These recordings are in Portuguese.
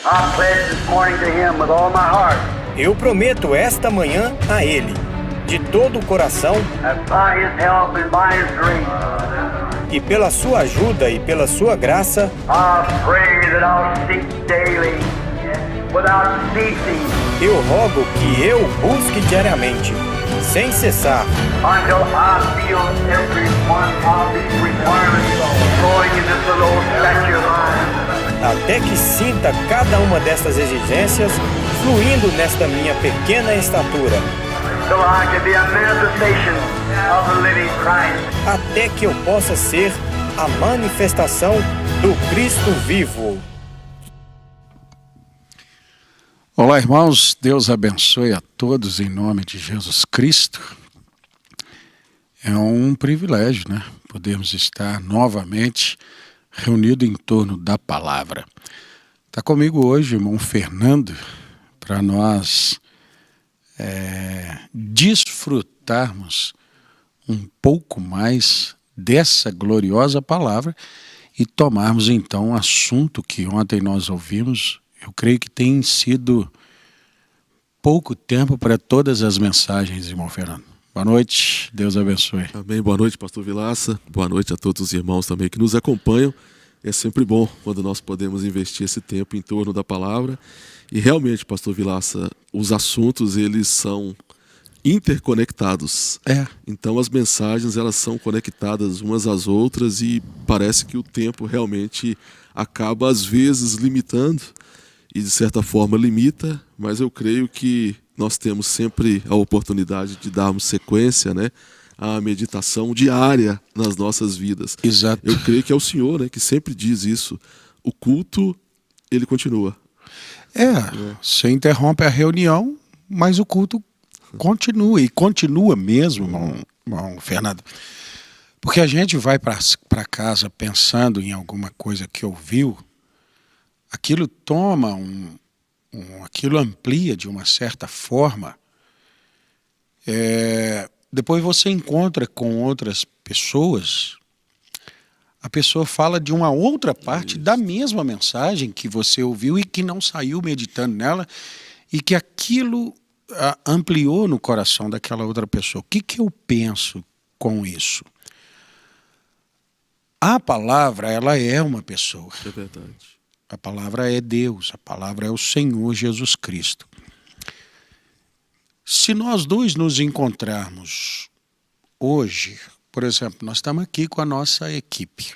I pledge this morning to him with all my heart Eu prometo esta manhã a Ele, de todo o coração, that by his help and by his grace, e pela sua ajuda e pela sua graça, I pray that I'll seek daily without ceasing eu rogo que eu busque diariamente, sem cessar, until I feel every one of these requirements flowing in this little old statue of mine. até que sinta cada uma destas exigências fluindo nesta minha pequena estatura, So I can be a manifestation of the living Christ. até que eu possa ser a manifestação do Cristo vivo. Olá, irmãos, Deus abençoe a todos em nome de Jesus Cristo. É um privilégio, né? Podermos estar novamente reunidos em torno da palavra. Está comigo hoje o irmão Fernando, para nós desfrutarmos um pouco mais dessa gloriosa palavra e tomarmos então um assunto que ontem nós ouvimos. Eu creio que tem sido pouco tempo para todas as mensagens, irmão Fernando. Boa noite, Deus abençoe. Amém, boa noite, pastor Vilaça. Boa noite a todos os irmãos também que nos acompanham. É sempre bom quando nós podemos investir esse tempo em torno da palavra. E realmente, pastor Vilaça, os assuntos, eles são interconectados. Então as mensagens, elas são conectadas umas às outras e parece que o tempo realmente acaba às vezes limitando e de certa forma limita, mas eu creio que nós temos sempre a oportunidade de darmos sequência, né, à meditação diária nas nossas vidas. Exato. Eu creio que é o Senhor, né, que sempre diz isso. O culto, ele continua. Você interrompe a reunião, mas o culto continua, e continua mesmo, irmão Fernando. Porque a gente vai para casa pensando em alguma coisa que ouviu, aquilo toma aquilo amplia de uma certa forma. Depois você encontra com outras pessoas, a pessoa fala de uma outra parte da mesma mensagem que você ouviu e que não saiu meditando nela, e que aquilo ampliou no coração daquela outra pessoa. O que eu penso com isso? A palavra, ela é uma pessoa. É verdade. A palavra é Deus, a palavra é o Senhor Jesus Cristo. Se nós dois nos encontrarmos hoje, por exemplo, nós estamos aqui com a nossa equipe.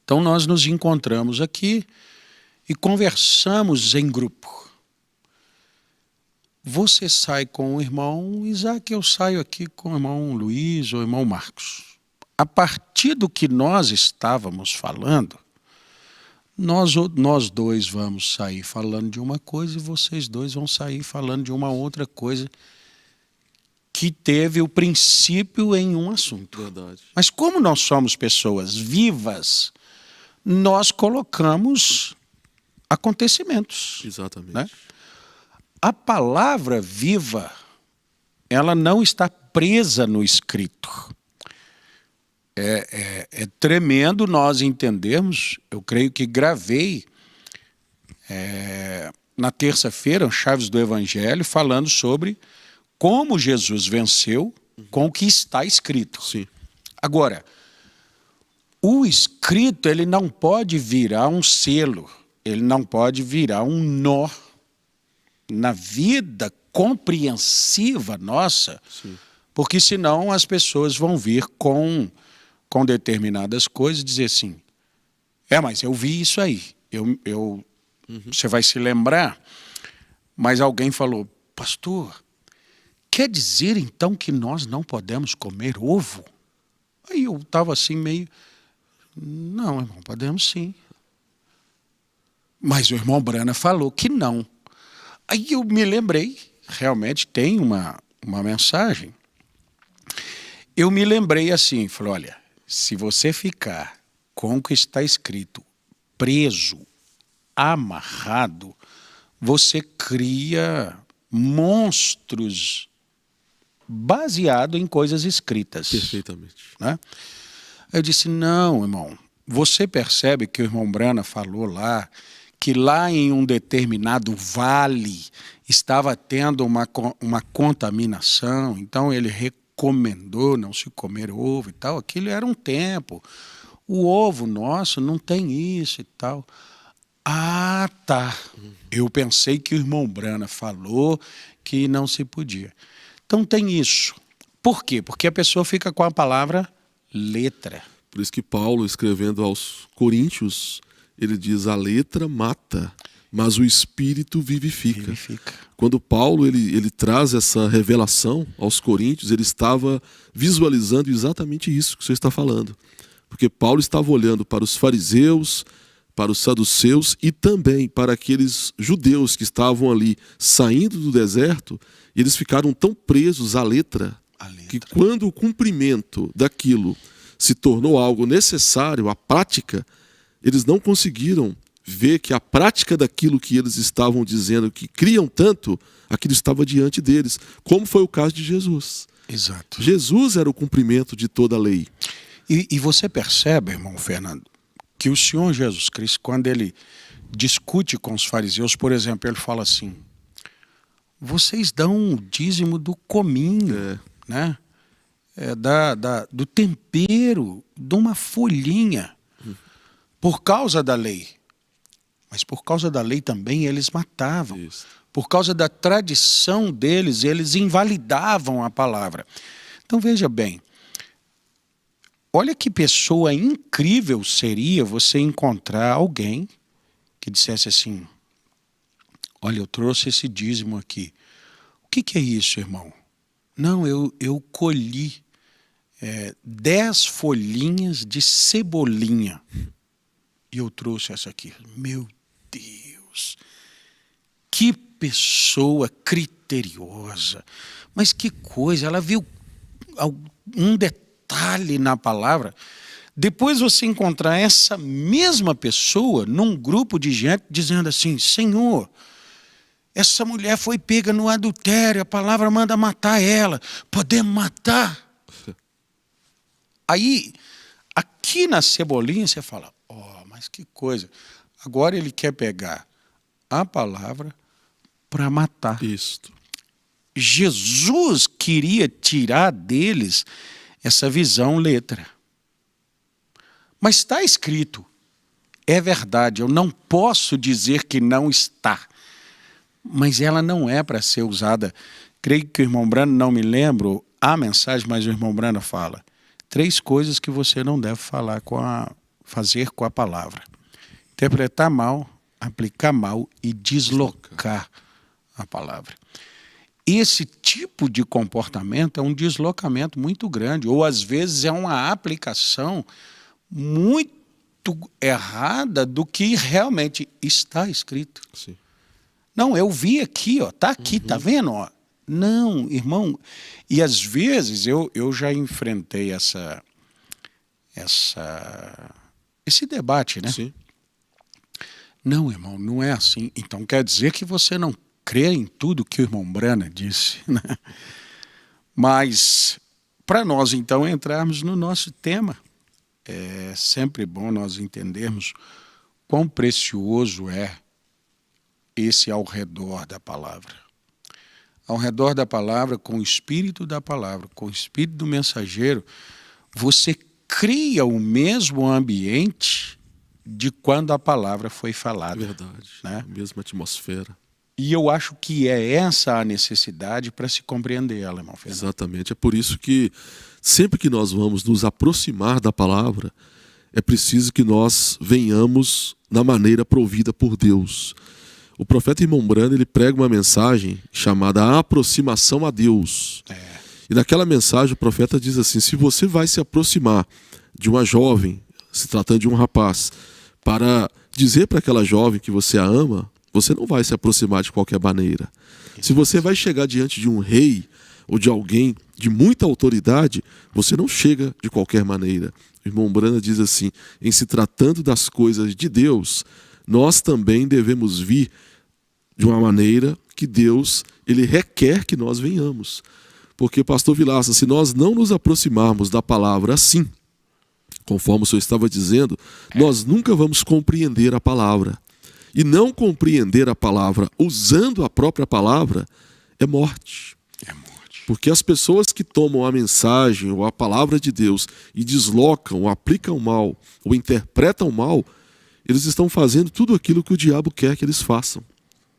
Então nós nos encontramos aqui e conversamos em grupo. Você sai com o irmão Isaac, eu saio aqui com o irmão Luiz ou o irmão Marcos. A partir do que nós estávamos falando, nós dois vamos sair falando de uma coisa e vocês dois vão sair falando de uma outra coisa que teve o princípio em um assunto. Verdade. Mas como nós somos pessoas vivas, nós colocamos acontecimentos. Exatamente. Né? A palavra viva, ela não está presa no escrito. É tremendo nós entendermos. Eu creio que gravei na terça-feira Chaves do Evangelho falando sobre como Jesus venceu com o que está escrito. Sim. Agora, o escrito, ele não pode virar um selo, ele não pode virar um nó na vida compreensiva nossa. Sim. Porque senão as pessoas vão vir com determinadas coisas e dizer assim, mas eu vi isso aí, você vai se lembrar, mas alguém falou, pastor, quer dizer então que nós não podemos comer ovo? Aí eu estava assim meio, não, irmão, podemos sim. Mas o irmão Brana falou que não. Aí eu me lembrei, realmente tem uma mensagem. Eu me lembrei assim, falei, olha, se você ficar com o que está escrito, preso, amarrado, você cria monstros baseado em coisas escritas. Perfeitamente. Né? Eu disse, não, irmão, você percebe que o irmão Brana falou lá que lá em um determinado vale estava tendo uma contaminação, então ele recomendou não se comer ovo e tal. Aquilo era um tempo. O ovo nosso não tem isso e tal. Ah, tá. Eu pensei que o irmão Brana falou que não se podia. Então tem isso. Por quê? Porque a pessoa fica com a palavra letra. Por isso que Paulo, escrevendo aos Coríntios, ele diz: a letra mata, mas o espírito vivifica. Quando Paulo ele traz essa revelação aos Coríntios, ele estava visualizando exatamente isso que você está falando. Porque Paulo estava olhando para os fariseus, para os saduceus e também para aqueles judeus que estavam ali saindo do deserto, e eles ficaram tão presos à letra, que quando o cumprimento daquilo se tornou algo necessário, a prática, eles não conseguiram ver que a prática daquilo que eles estavam dizendo, que criam tanto, aquilo estava diante deles, como foi o caso de Jesus. Exato. Jesus era o cumprimento de toda a lei. E você percebe, irmão Fernando, que o Senhor Jesus Cristo, quando ele discute com os fariseus, por exemplo, ele fala assim: vocês dão o dízimo do cominho, né? Do tempero, de uma folhinha, por causa da lei. Mas por causa da lei também eles matavam. Isso. Por causa da tradição deles, eles invalidavam a palavra. Então veja bem, olha que pessoa incrível seria você encontrar alguém que dissesse assim: olha, eu trouxe esse dízimo aqui. O que é isso, irmão? Não, eu colhi 10 folhinhas de cebolinha e eu trouxe essa aqui. Meu Deus, que pessoa criteriosa. Mas que coisa, ela viu um detalhe na palavra. Depois você encontrar essa mesma pessoa num grupo de gente dizendo assim: Senhor, essa mulher foi pega no adultério, a palavra manda matar ela, podemos matar? Aí, aqui na cebolinha você fala: oh, mas que coisa. Agora ele quer pegar a palavra para matar. Isto. Jesus queria tirar deles essa visão letra. Mas está escrito, é verdade, eu não posso dizer que não está. Mas ela não é para ser usada. Creio que o irmão Brana, não me lembro a mensagem, mas o irmão Brana fala: 3 coisas que você não deve fazer com a palavra: interpretar mal, aplicar mal e deslocar a palavra. Esse tipo de comportamento é um deslocamento muito grande, ou às vezes é uma aplicação muito errada do que realmente está escrito. Sim. Não, eu vi aqui, ó, tá aqui, tá vendo? Ó? Não, irmão. E às vezes eu já enfrentei esse debate, né? Sim. Não, irmão, não é assim. Então quer dizer que você não crê em tudo que o irmão Brana disse, né? Mas para nós então entrarmos no nosso tema, é sempre bom nós entendermos quão precioso é esse ao redor da palavra. Ao redor da palavra, com o espírito da palavra, com o espírito do mensageiro, você cria o mesmo ambiente de quando a palavra foi falada. Verdade, né? A mesma atmosfera. E eu acho que é essa a necessidade para se compreender ela, irmão Fernando. Exatamente, é por isso que sempre que nós vamos nos aproximar da palavra, é preciso que nós venhamos na maneira provida por Deus. O profeta irmão Brana, ele prega uma mensagem chamada aproximação a Deus. E naquela mensagem o profeta diz assim: se você vai se aproximar de uma jovem, se tratando de um rapaz, para dizer para aquela jovem que você a ama, você não vai se aproximar de qualquer maneira. Se você vai chegar diante de um rei ou de alguém de muita autoridade, você não chega de qualquer maneira. O irmão Brana diz assim: em se tratando das coisas de Deus, nós também devemos vir de uma maneira que Deus ele requer que nós venhamos. Porque, pastor Vilaça, se nós não nos aproximarmos da palavra assim, conforme o senhor estava dizendo, nós nunca vamos compreender a palavra. E não compreender a palavra usando a própria palavra é morte. É morte. Porque as pessoas que tomam a mensagem ou a palavra de Deus e deslocam, ou aplicam mal, ou interpretam mal, eles estão fazendo tudo aquilo que o diabo quer que eles façam.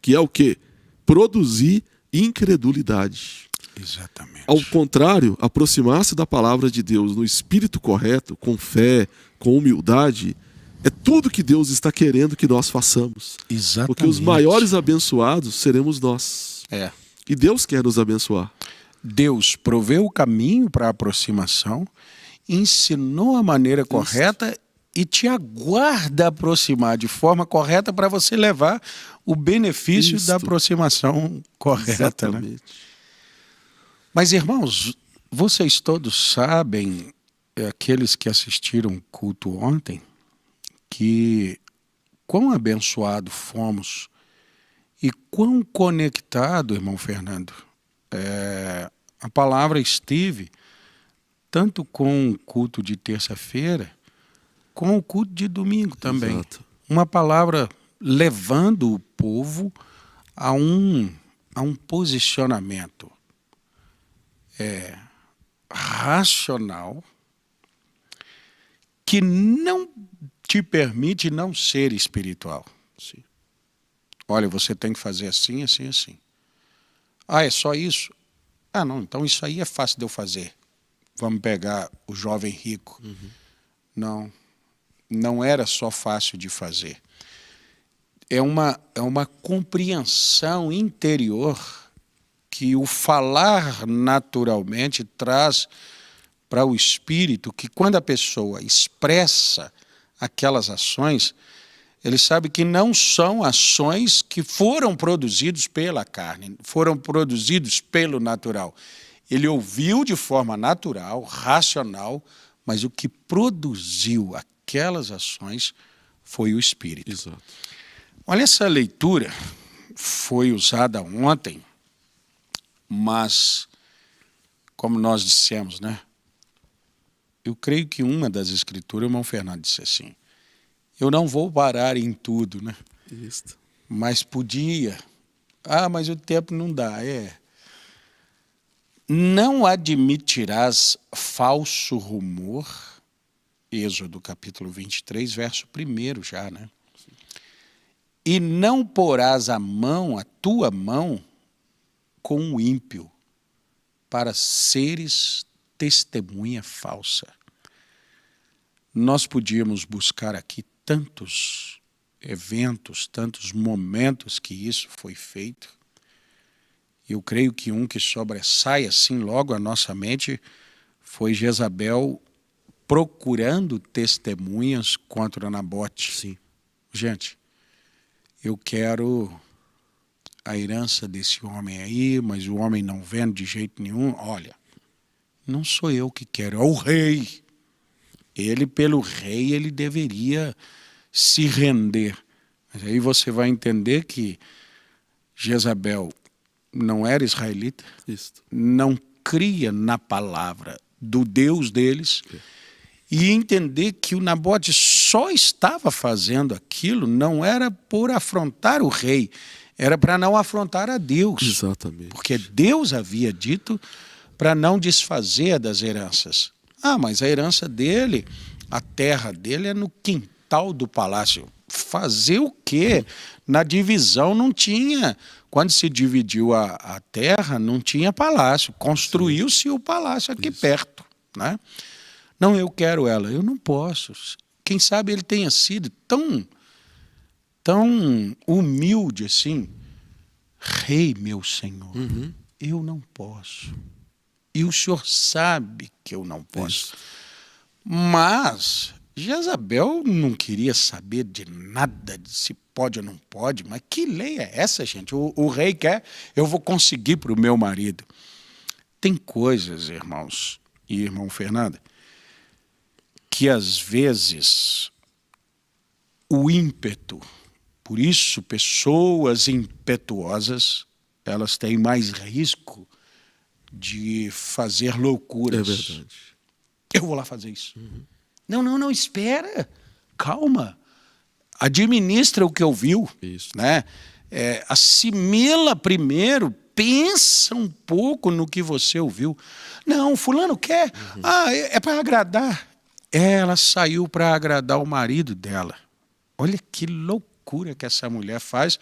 Que é o quê? Produzir incredulidade. Exatamente. Ao contrário, aproximar-se da palavra de Deus no espírito correto, com fé, com humildade, é tudo que Deus está querendo que nós façamos. Exatamente. Porque os maiores abençoados seremos nós. É. E Deus quer nos abençoar. Deus proveu o caminho para a aproximação, ensinou a maneira correta e te aguarda aproximar de forma correta para você levar o benefício da aproximação correta. Né? Mas, irmãos, vocês todos sabem, aqueles que assistiram o culto ontem, que quão abençoados fomos e quão conectado, irmão Fernando, a palavra esteve tanto com o culto de terça-feira, com o culto de domingo também. Exato. Uma palavra levando o povo a um posicionamento racional que não te permite não ser espiritual. Sim. Olha, você tem que fazer assim, assim, assim. Ah, é só isso? Ah, não, então isso aí é fácil de eu fazer. Vamos pegar o jovem rico. Não era só fácil de fazer. É uma compreensão interior que o falar naturalmente traz para o espírito, que quando a pessoa expressa aquelas ações, ele sabe que não são ações que foram produzidas pela carne, foram produzidas pelo natural. Ele ouviu de forma natural, racional, mas o que produziu aquelas ações foi o Espírito. Exato. Olha, essa leitura foi usada ontem, mas, como nós dissemos, né? Eu creio que uma das escrituras, o irmão Fernando disse assim, eu não vou parar em tudo, né? Isso. Mas podia. Ah, mas o tempo não dá. Não admitirás falso rumor, Êxodo capítulo 23, verso 1 já, né? E não porás a tua mão, com o ímpio, para seres testemunha falsa. Nós podíamos buscar aqui tantos eventos, tantos momentos que isso foi feito. Eu creio que um que sobressai assim logo à nossa mente foi Jezabel procurando testemunhas contra Nabote. Sim. Gente, eu quero a herança desse homem aí, mas o homem não vende de jeito nenhum. Olha, não sou eu que quero, é o rei. Ele, pelo rei, ele deveria se render. Mas aí você vai entender que Jezabel não era israelita, não cria na palavra do Deus deles, e entender que o Nabote só estava fazendo aquilo, não era por afrontar o rei, era para não afrontar a Deus. Exatamente. Porque Deus havia dito para não desfazer das heranças. Ah, mas a herança dele, a terra dele é no quintal do palácio. Fazer o quê? Na divisão não tinha. Quando se dividiu a terra, não tinha palácio. Construiu-se o palácio aqui perto, né? Não, eu quero ela. Eu não posso. Quem sabe ele tenha sido tão humilde assim. Rei, meu Senhor, eu não posso. E o Senhor sabe que eu não posso. Mas Jezabel não queria saber de nada, de se pode ou não pode. Mas que lei é essa, gente? O rei quer, eu vou conseguir para o meu marido. Tem coisas, irmãos e irmão Fernando, que às vezes o ímpeto, por isso pessoas impetuosas, elas têm mais risco de fazer loucuras. É verdade. Eu vou lá fazer isso. Não, espera. Calma. administra o que ouviu, Isso. né? Assimila primeiro, pensa um pouco no que você ouviu. Não, fulano quer, é para agradar. Ela saiu para agradar o marido dela. Olha que loucura que essa mulher faz.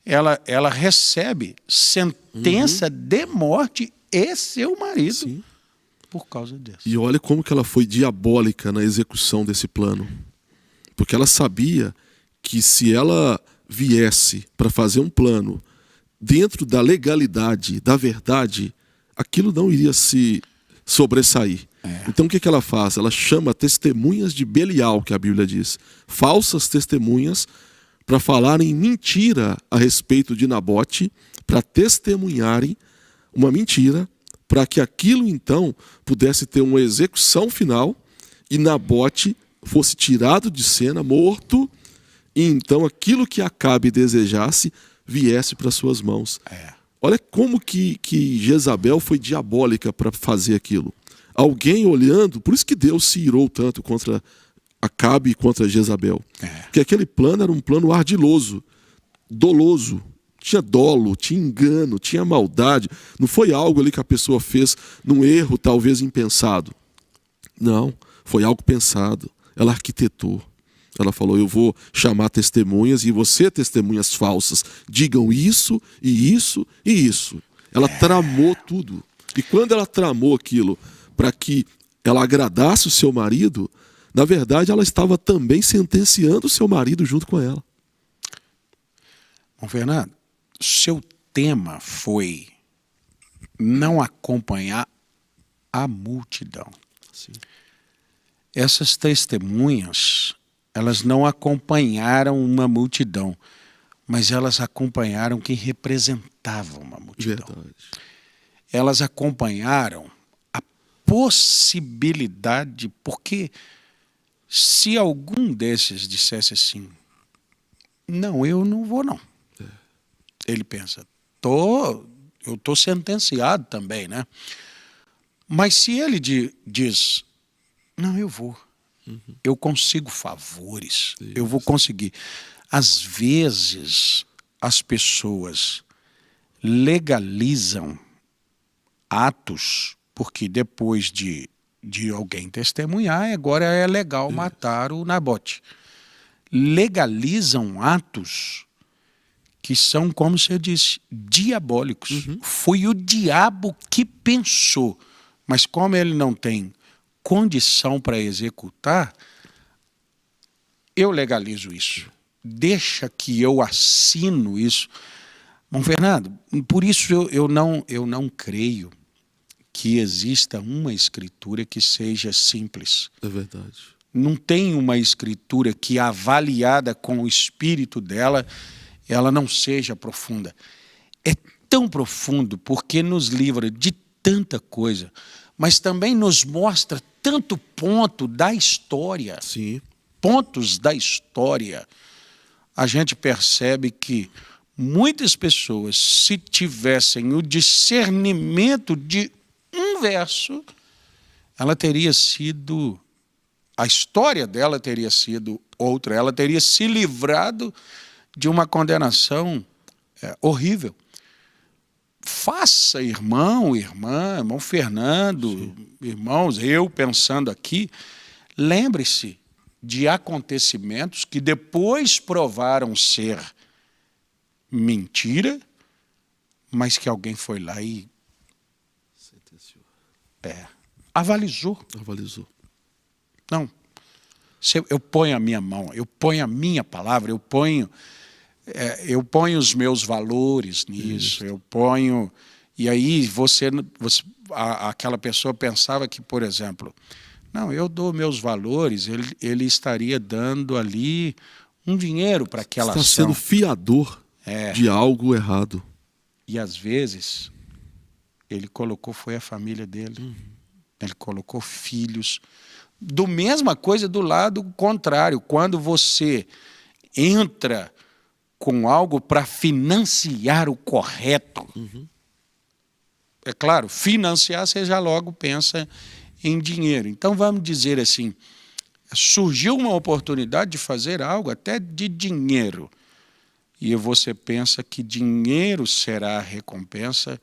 Ela recebe sentença de morte e seu marido. Sim. Por causa disso. E olha como que ela foi diabólica na execução desse plano. Porque ela sabia que se ela viesse para fazer um plano dentro da legalidade, da verdade, aquilo não iria se sobressair. Então o que ela faz? Ela chama testemunhas de Belial, que a Bíblia diz. Falsas testemunhas para falarem mentira a respeito de Nabote, para testemunharem uma mentira, para que aquilo então pudesse ter uma execução final e Nabote fosse tirado de cena, morto, e então aquilo que Acabe desejasse viesse para suas mãos. Olha como que Jezabel foi diabólica para fazer aquilo. Alguém olhando, por isso que Deus se irou tanto contra Acabe e contra Jezabel. Porque aquele plano era um plano ardiloso, doloso. Tinha dolo, tinha engano, tinha maldade. Não foi algo ali que a pessoa fez num erro, talvez impensado. Não, foi algo pensado. Ela arquitetou. Ela falou, eu vou chamar testemunhas e você, testemunhas falsas, digam isso e isso e isso. Ela tramou tudo. E quando ela tramou aquilo para que ela agradasse o seu marido, na verdade ela estava também sentenciando o seu marido junto com ela. Bom, Fernando, seu tema foi não acompanhar a multidão. Sim. Essas testemunhas, elas não acompanharam uma multidão, mas elas acompanharam quem representava uma multidão. Verdade. Elas acompanharam a possibilidade, porque se algum desses dissesse assim, não, eu não vou não. Ele pensa, eu estou sentenciado também, né? Mas se ele diz, não, eu vou. Eu consigo favores, eu vou conseguir. Às vezes, as pessoas legalizam atos, porque depois de alguém testemunhar, agora é legal matar o Nabote. Legalizam atos que são, como você disse, diabólicos. Foi o diabo que pensou, mas como ele não tem condição para executar, eu legalizo isso. Deixa que eu assino isso. Bom, Fernando, por isso eu não creio que exista uma escritura que seja simples. É verdade. Não tem uma escritura que, avaliada com o espírito dela, ela não seja profunda. É tão profundo porque nos livra de tanta coisa, mas também nos mostra tanto ponto da história. Sim. Pontos da história. A gente percebe que muitas pessoas, se tivessem o discernimento de um verso, a história dela teria sido outra. Ela teria se livrado de uma condenação horrível. Faça, irmão Fernando, irmãos, eu pensando aqui, lembre-se de acontecimentos que depois provaram ser mentira, mas que alguém foi lá e Sentenciou. avalizou. Não, eu ponho a minha mão, eu ponho a minha palavra, eu ponho os meus valores nisso, eu ponho... E aí aquela pessoa pensava que, por exemplo, não, eu dou meus valores, ele estaria dando ali um dinheiro para aquela ação. Está sendo fiador de algo errado. E às vezes ele colocou, foi a família dele, ele colocou filhos. Do mesma coisa do lado contrário, quando você entra com algo para financiar o correto. É claro, financiar você já logo pensa em dinheiro. Então vamos dizer assim, Surgiu uma oportunidade de fazer algo, até de dinheiro. E você pensa que dinheiro será a recompensa,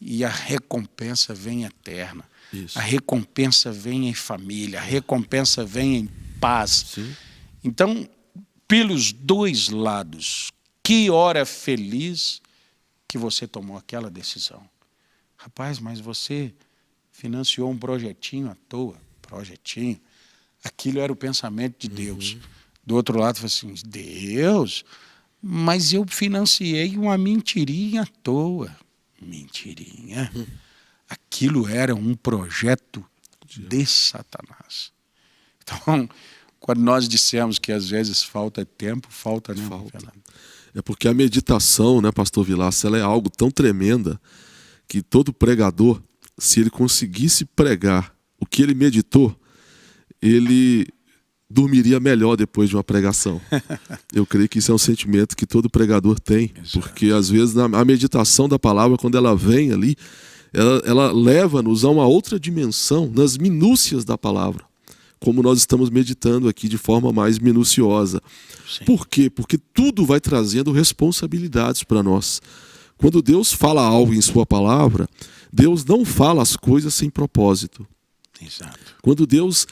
e a recompensa vem eterna. Isso. A recompensa vem em família, a recompensa vem em paz. Sim. Então, pelos dois lados, que hora feliz que você tomou aquela decisão. Rapaz, mas você financiou um projetinho à toa. Projetinho. Aquilo era o pensamento de Deus. Do outro lado, falou assim, Deus, mas eu financiei uma mentirinha à toa. Mentirinha. Aquilo era um projeto de Satanás. Então, quando nós dissemos que às vezes falta tempo, falta, né, Fernando? É porque a meditação, né, pastor Vilaça, ela é algo tão tremenda que todo pregador, se ele conseguisse pregar o que ele meditou, ele dormiria melhor depois de uma pregação. Eu creio que isso é um sentimento que todo pregador tem, porque às vezes a meditação da palavra, quando ela vem ali, ela leva-nos a uma outra dimensão, nas minúcias da palavra, como nós estamos meditando aqui de forma mais minuciosa. Sim. Por quê? Porque tudo vai trazendo responsabilidades para nós. Quando Deus fala algo em sua palavra, Deus não fala as coisas sem propósito. Exato. Quando Deus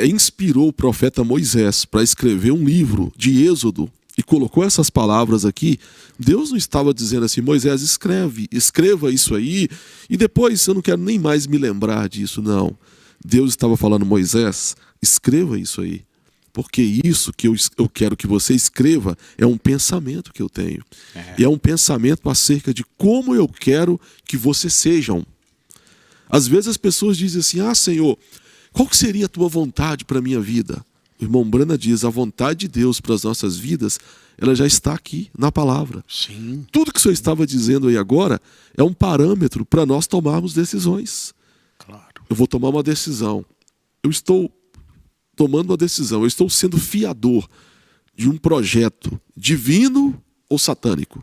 inspirou o profeta Moisés para escrever um livro de Êxodo e colocou essas palavras aqui, Deus não estava dizendo assim, Moisés, escreva isso aí e depois eu não quero nem mais me lembrar disso, não. Deus estava falando, Moisés, escreva isso aí, porque isso que eu quero que você escreva é um pensamento que eu tenho. E é um pensamento acerca de como eu quero que vocês sejam. Às vezes as pessoas dizem assim, Senhor, qual que seria a tua vontade para a minha vida? O irmão Brana diz, a vontade de Deus para as nossas vidas, ela já está aqui na palavra. Sim. Tudo que o senhor estava dizendo aí agora é um parâmetro para nós tomarmos decisões. Claro. Eu vou tomar uma decisão. Eu estou tomando uma decisão. Eu estou sendo fiador de um projeto divino ou satânico.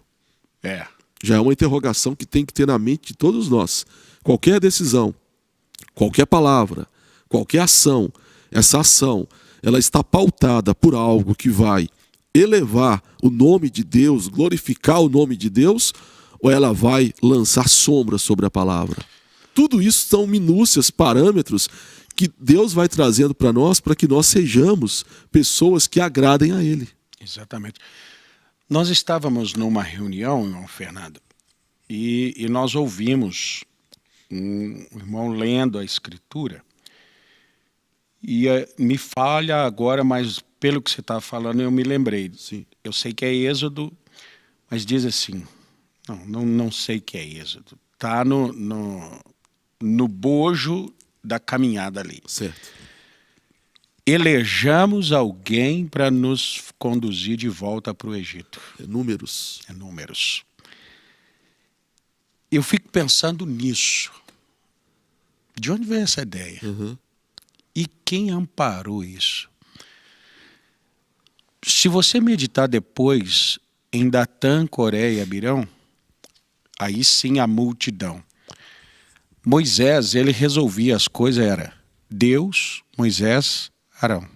Já é uma interrogação que tem que ter na mente de todos nós. Qualquer decisão, qualquer palavra, qualquer ação, essa ação, ela está pautada por algo que vai elevar o nome de Deus, glorificar o nome de Deus, ou ela vai lançar sombra sobre a palavra? Tudo isso são minúcias, parâmetros que Deus vai trazendo para nós para que nós sejamos pessoas que agradem a Ele. Exatamente. Nós estávamos numa reunião, irmão Fernando, e nós ouvimos um irmão lendo a Escritura, e me falha agora, mas pelo que você está falando eu me lembrei. Sim. Eu sei que é Êxodo, mas diz assim, não sei que é Êxodo, está no bojo da caminhada ali. Certo. Elejamos alguém para nos conduzir de volta para o Egito. Números. É Números. Eu fico pensando nisso. De onde veio essa ideia? E quem amparou isso? Se você meditar depois em Datã, Coré e Abirão, aí sim a multidão. Moisés, ele resolvia as coisas, era Deus, Moisés, Arão.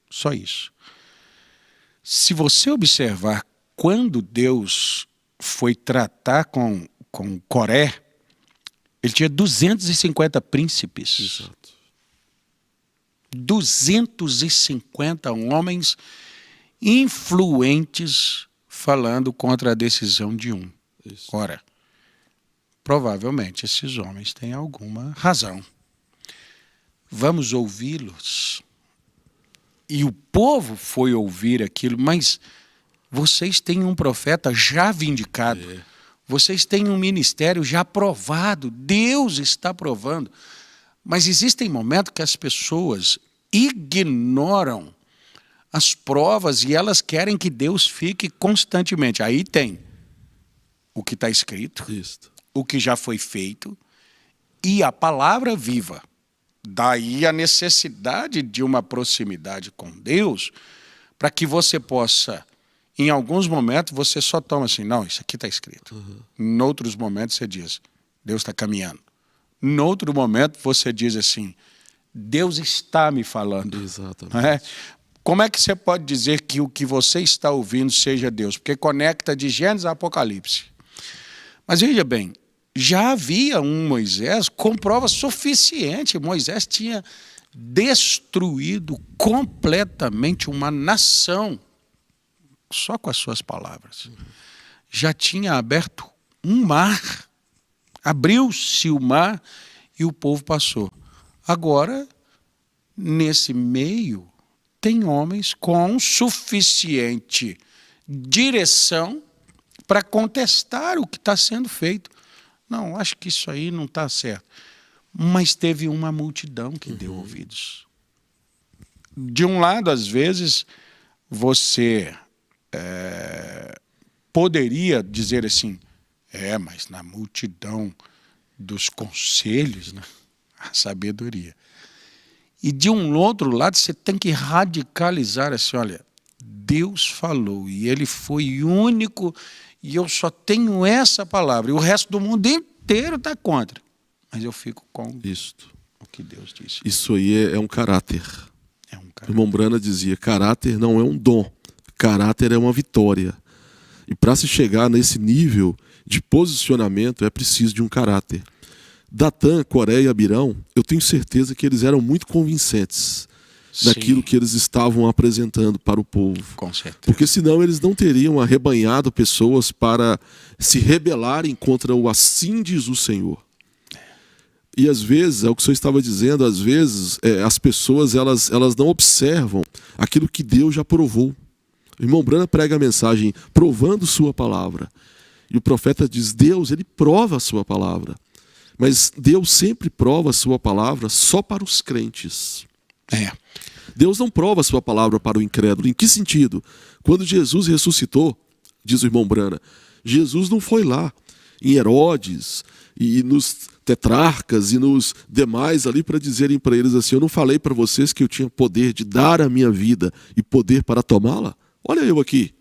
Só isso. Se você observar quando Deus foi tratar com Coré, ele tinha 250 príncipes. Exato. 250 homens influentes falando contra a decisão de um. Isso. Ora, provavelmente esses homens têm alguma razão. Vamos ouvi-los. E o povo foi ouvir aquilo, mas vocês têm um profeta já vindicado. Vocês têm um ministério já provado. Deus está provando. Mas existem momentos que as pessoas ignoram as provas e elas querem que Deus fique constantemente. Aí tem o que está escrito, Isso. o que já foi feito e a palavra viva. Daí a necessidade de uma proximidade com Deus para que você possa, em alguns momentos, você só toma assim, não, isso aqui está escrito. Em outros momentos você diz, Deus está caminhando. Em outro momento você diz assim, Deus está me falando. Exatamente. Não é? Como é que você pode dizer que o que você está ouvindo seja Deus? Porque conecta de Gênesis a Apocalipse. Mas veja bem, já havia um Moisés com prova suficiente. Moisés tinha destruído completamente uma nação, só com as suas palavras. Já tinha aberto um mar, abriu-se o mar e o povo passou. Agora, nesse meio, tem homens com suficiente direção para contestar o que está sendo feito. Não, acho que isso aí não está certo. Mas teve uma multidão que deu ouvidos. De um lado, às vezes, você poderia dizer assim, mas na multidão dos conselhos, né, a sabedoria. E de um outro lado, você tem que radicalizar assim, olha, Deus falou e ele foi único e eu só tenho essa palavra. E o resto do mundo inteiro está contra. Mas eu fico com Isto. o que Deus disse. Isso aí é um caráter. É um O cara. irmão Brana dizia, caráter não é um dom, caráter é uma vitória. E para se chegar nesse nível de posicionamento é preciso de um caráter. Datã, Coré e Abirão, eu tenho certeza que eles eram muito convincentes daquilo Sim, que eles estavam apresentando para o povo. com certeza. Porque senão eles não teriam arrebanhado pessoas para se rebelarem contra o assim diz o Senhor. E às vezes, é o que o senhor estava dizendo, às vezes as pessoas elas não observam aquilo que Deus já provou. O irmão Brana prega a mensagem provando sua palavra. E o profeta diz, Deus, ele prova a sua palavra. Mas Deus sempre prova a sua palavra só para os crentes. Deus não prova a sua palavra para o incrédulo. Em que sentido? Quando Jesus ressuscitou, diz o irmão Brana, Jesus não foi lá em Herodes e nos tetrarcas e nos demais ali para dizerem para eles assim, eu não falei para vocês que eu tinha poder de dar a minha vida e poder para tomá-la? Olha eu aqui.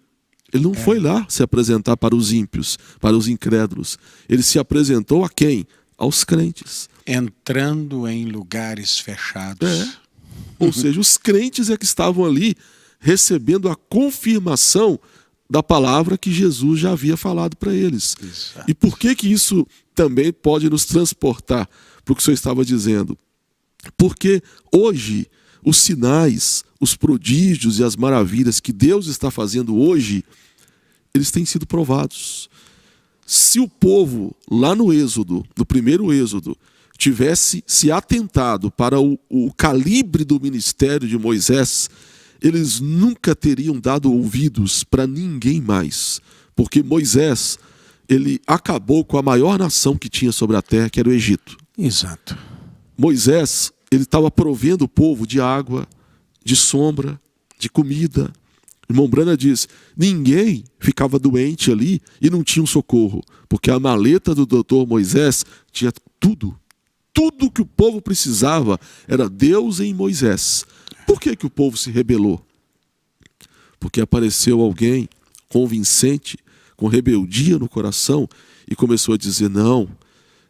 Ele não foi lá se apresentar para os ímpios, para os incrédulos. Ele se apresentou a quem? Aos crentes. Entrando em lugares fechados. Ou seja, os crentes é que estavam ali recebendo a confirmação da palavra que Jesus já havia falado para eles. Exato. E por que isso também pode nos transportar para o que o senhor estava dizendo? Porque hoje os sinais, os prodígios e as maravilhas que Deus está fazendo hoje, eles têm sido provados. Se o povo, lá no Êxodo, no primeiro Êxodo, tivesse se atentado para o calibre do ministério de Moisés, eles nunca teriam dado ouvidos para ninguém mais. Porque Moisés, ele acabou com a maior nação que tinha sobre a terra, que era o Egito. Exato. Moisés, ele estava provendo o povo de água, de sombra, de comida. O irmão Brana diz, ninguém ficava doente ali e não tinha um socorro, porque a maleta do doutor Moisés tinha tudo. Tudo que o povo precisava era Deus em Moisés. Por que o povo se rebelou? Porque apareceu alguém convincente, com rebeldia no coração, e começou a dizer, não,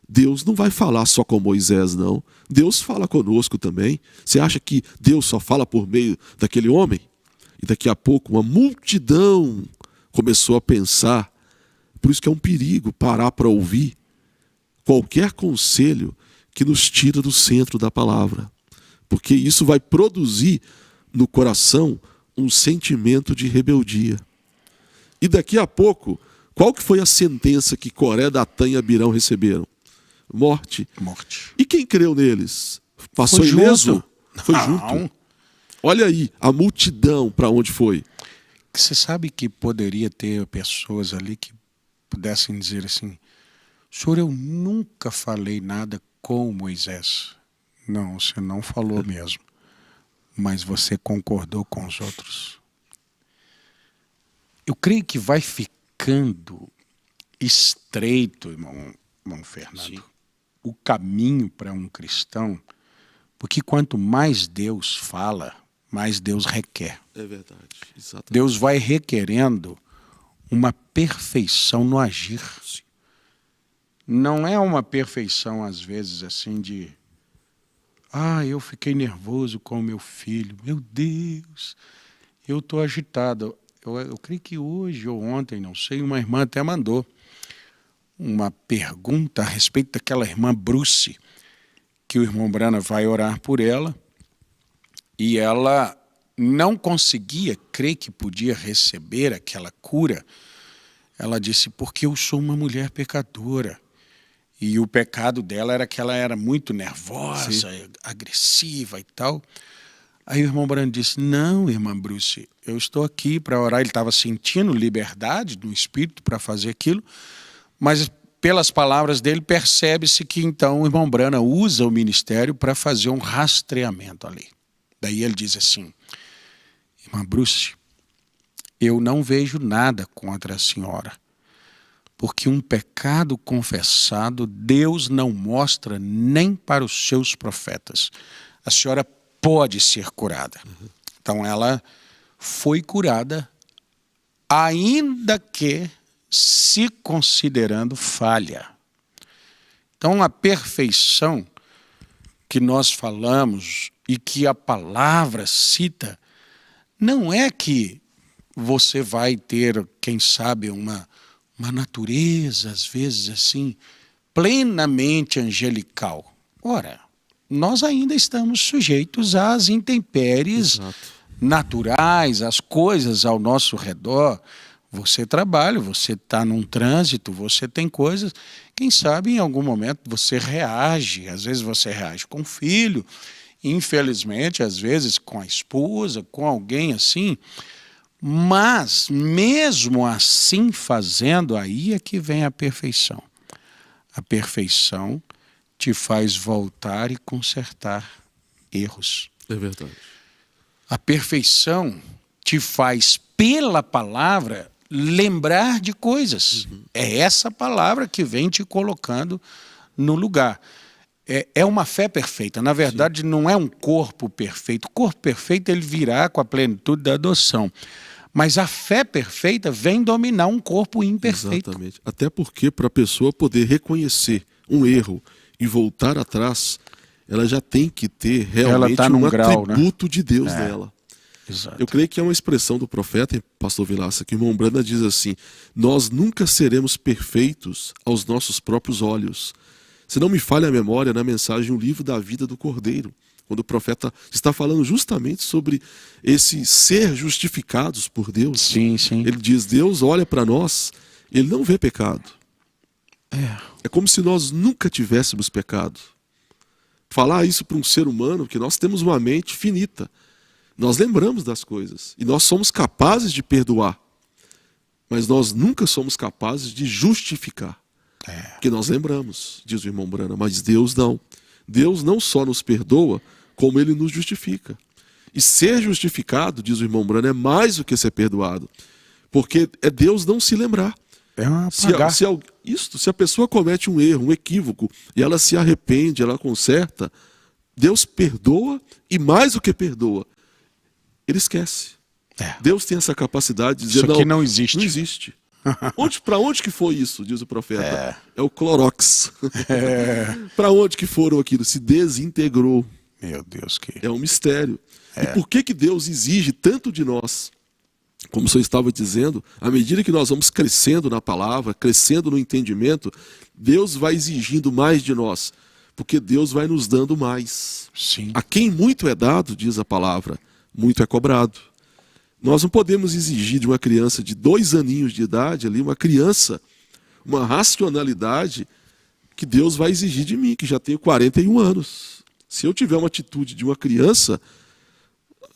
Deus não vai falar só com Moisés, não. Deus fala conosco também. Você acha que Deus só fala por meio daquele homem? E daqui a pouco uma multidão começou a pensar. Por isso que é um perigo parar para ouvir qualquer conselho que nos tira do centro da palavra. Porque isso vai produzir no coração um sentimento de rebeldia. E daqui a pouco, qual que foi a sentença que Coré, Datã e Abirão receberam? Morte. Morte. E quem creu neles? Passou Foi ileso? junto. Foi Não. junto. Olha aí, a multidão para onde foi. Você sabe que poderia ter pessoas ali que pudessem dizer assim, senhor, eu nunca falei nada com Moisés. Não, você não falou mesmo. Mas você concordou com os outros. Eu creio que vai ficando estreito, irmão Fernando, Sim. o caminho para um cristão, porque quanto mais Deus fala, mais Deus requer. É verdade, exatamente. Deus vai requerendo uma perfeição no agir. Não é uma perfeição, às vezes, assim, de Eu fiquei nervoso com o meu filho. Meu Deus, eu estou agitado. Eu creio que hoje ou ontem, não sei, uma irmã até mandou uma pergunta a respeito daquela irmã Bruce, que o irmão Brana vai orar por ela, e ela não conseguia, crer que podia receber aquela cura. Ela disse, porque eu sou uma mulher pecadora. E o pecado dela era que ela era muito nervosa, sim, agressiva e tal. Aí o irmão Brana disse, não, irmã Bruce, eu estou aqui para orar. Ele estava sentindo liberdade do Espírito para fazer aquilo, mas pelas palavras dele percebe-se que então o irmão Brana usa o ministério para fazer um rastreamento ali. Daí ele diz assim, irmã Bruce, eu não vejo nada contra a senhora, porque um pecado confessado Deus não mostra nem para os seus profetas. A senhora pode ser curada. Então ela foi curada, ainda que se considerando falha. Então a perfeição que nós falamos e que a palavra cita, não é que você vai ter, quem sabe, uma natureza, às vezes assim, plenamente angelical. Ora, nós ainda estamos sujeitos às intempéries, exato, naturais, às coisas ao nosso redor. Você trabalha, você está num trânsito, você tem coisas, quem sabe em algum momento você reage, às vezes você reage com o filho, infelizmente, às vezes com a esposa, com alguém assim. Mas, mesmo assim fazendo, aí é que vem a perfeição. A perfeição te faz voltar e consertar erros. É verdade. A perfeição te faz, pela palavra, lembrar de coisas. É essa palavra que vem te colocando no lugar. É uma fé perfeita. Na verdade, sim, não é um corpo perfeito. O corpo perfeito ele virá com a plenitude da adoção. Mas a fé perfeita vem dominar um corpo imperfeito. Exatamente. Até porque para a pessoa poder reconhecer um erro e voltar atrás, ela já tem que ter realmente um atributo, né, de Deus nela. Exato. Eu creio que é uma expressão do profeta, pastor Vilaça, que o irmão Brana diz assim, nós nunca seremos perfeitos aos nossos próprios olhos. Se não me falha a memória, na mensagem O Livro da Vida do Cordeiro, quando o profeta está falando justamente sobre esse ser justificados por Deus. Sim, sim. Ele diz, Deus olha para nós, ele não vê pecado. É como se nós nunca tivéssemos pecado. Falar isso para um ser humano, que nós temos uma mente finita. Nós lembramos das coisas e nós somos capazes de perdoar, mas nós nunca somos capazes de justificar. Porque nós lembramos, diz o irmão Brana, mas Deus não. Deus não só nos perdoa, como ele nos justifica. E ser justificado, diz o irmão Brana, é mais do que ser perdoado. Porque é Deus não se lembrar. Se a pessoa comete um erro, um equívoco, e ela se arrepende, ela conserta, Deus perdoa e mais do que perdoa, ele esquece. Deus tem essa capacidade de dizer, isso aqui não existe. Não existe. Para onde que foi isso, diz o profeta? É o Clorox. Para onde que foram aquilo? Se desintegrou. Meu Deus, que... É um mistério. E por que Deus exige tanto de nós? Como o senhor estava dizendo, à medida que nós vamos crescendo na palavra, crescendo no entendimento, Deus vai exigindo mais de nós, porque Deus vai nos dando mais. Sim. A quem muito é dado, diz a palavra, muito é cobrado. Nós não podemos exigir de uma criança de 2 aninhos de idade, ali, uma criança, uma racionalidade que Deus vai exigir de mim, que já tenho 41 anos. Se eu tiver uma atitude de uma criança,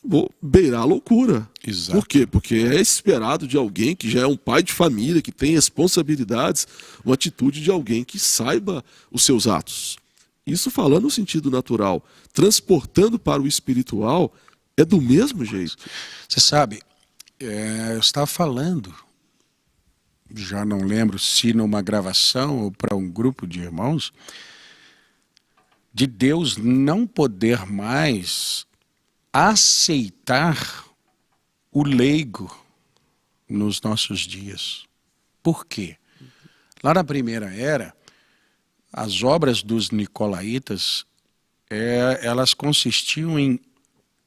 vou beirar a loucura. Exato. Por quê? Porque é esperado de alguém que já é um pai de família, que tem responsabilidades, uma atitude de alguém que saiba os seus atos. Isso falando no sentido natural. Transportando para o espiritual, é do mesmo jeito. Você sabe, eu estava falando, já não lembro se numa gravação ou para um grupo de irmãos, de Deus não poder mais aceitar o leigo nos nossos dias. Por quê? Lá na primeira era, as obras dos nicolaítas elas consistiam em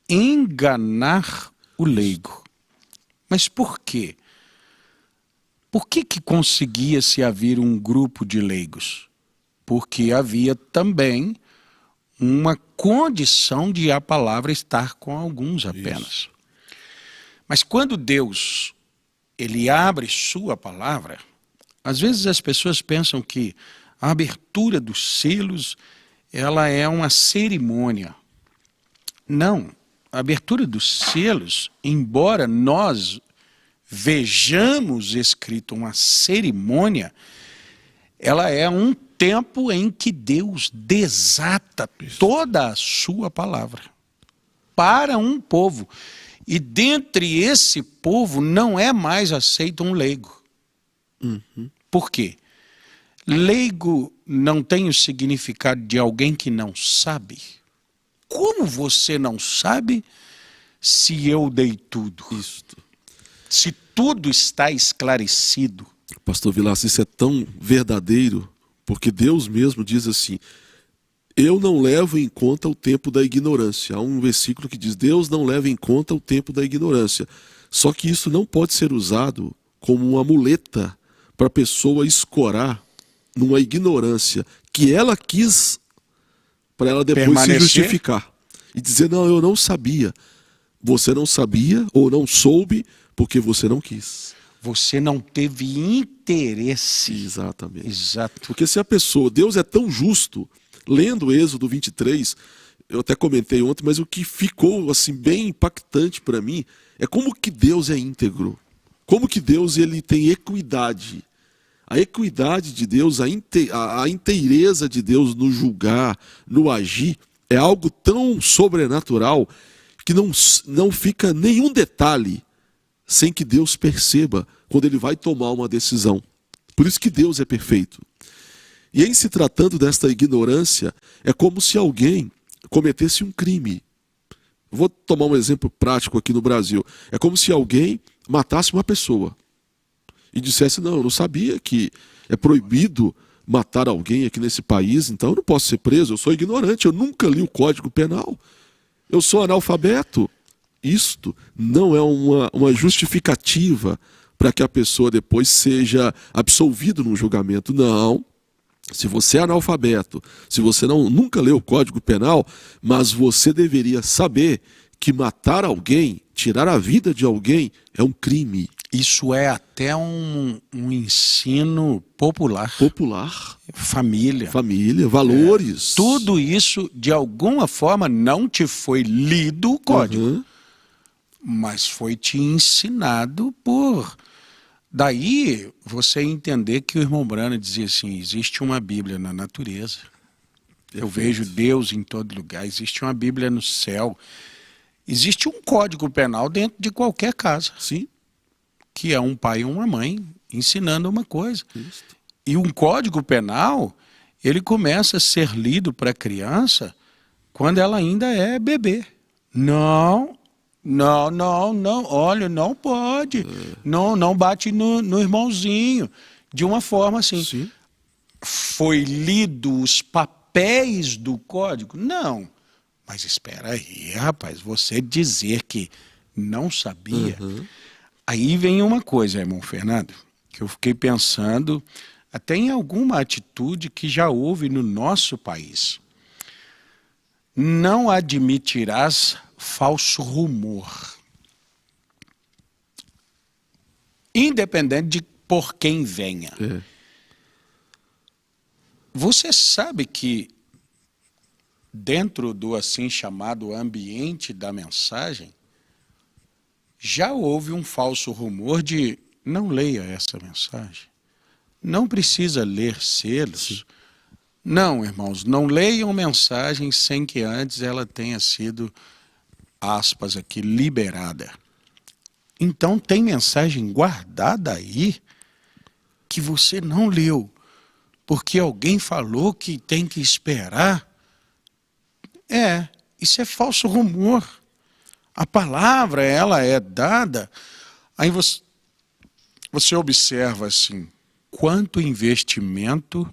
enganar o leigo. Mas por quê? Por que conseguia-se haver um grupo de leigos? Porque havia também uma condição de a palavra estar com alguns apenas. Isso. Mas quando Deus ele abre sua palavra, às vezes as pessoas pensam que a abertura dos selos ela é uma cerimônia. Não, a abertura dos selos, embora nós vejamos escrito uma cerimônia, ela é um tempo em que Deus desata toda a sua palavra para um povo. E dentre esse povo não é mais aceito um leigo. Por quê? Leigo não tem o significado de alguém que não sabe. Como você não sabe se eu dei tudo? Isto. Se tudo está esclarecido. Pastor Vilas, isso é tão verdadeiro, porque Deus mesmo diz assim: eu não levo em conta o tempo da ignorância. Há um versículo que diz: Deus não leva em conta o tempo da ignorância. Só que isso não pode ser usado como uma muleta para a pessoa escorar numa ignorância que ela quis, para ela depois permanecer, se justificar e dizer: não, eu não sabia. Você não sabia ou não soube porque você não quis. Você não teve interesse. Exatamente. Exato. Porque se a pessoa, Deus é tão justo, lendo Êxodo 23, eu até comentei ontem, mas o que ficou assim bem impactante para mim é como que Deus é íntegro. Como que Deus ele tem equidade. A equidade de Deus, a inteireza de Deus no julgar, no agir, é algo tão sobrenatural que não fica nenhum detalhe sem que Deus perceba quando ele vai tomar uma decisão. Por isso que Deus é perfeito. E em se tratando desta ignorância, é como se alguém cometesse um crime. Vou tomar um exemplo prático aqui no Brasil. É como se alguém matasse uma pessoa e dissesse: não, eu não sabia que é proibido matar alguém aqui nesse país, então eu não posso ser preso, eu sou ignorante, eu nunca li o Código Penal, eu sou analfabeto. Isto não é uma justificativa para que a pessoa depois seja absolvida num julgamento. Não. Se você é analfabeto, se você nunca leu o Código Penal, mas você deveria saber que matar alguém, tirar a vida de alguém, é um crime. Isso é até um ensino popular. Popular. Família. Família, valores. Tudo isso, de alguma forma, não te foi lido o código, mas foi te ensinado por... Daí você entender que o irmão Branham dizia assim: existe uma Bíblia na natureza. Eu vejo Deus em todo lugar. Existe uma Bíblia no céu. Existe um Código Penal dentro de qualquer casa. Sim. Que é um pai e uma mãe ensinando uma coisa. Isso. E um Código Penal, ele começa a ser lido para a criança quando ela ainda é bebê. Não, olha, não pode. Não bate no irmãozinho. De uma forma assim. Sim. Foi lido os papéis do código? Não. Mas espera aí, rapaz, você dizer que não sabia... Aí vem uma coisa, irmão Fernando, que eu fiquei pensando até em alguma atitude que já houve no nosso país. Não admitirás falso rumor. Independente de por quem venha. Você sabe que dentro do assim chamado ambiente da mensagem, já houve um falso rumor de: não leia essa mensagem, não precisa ler selos. Não, irmãos, não leiam mensagem sem que antes ela tenha sido, aspas aqui, liberada. Então tem mensagem guardada aí que você não leu, porque alguém falou que tem que esperar. Isso é falso rumor. A palavra, ela é dada, aí você observa assim, quanto investimento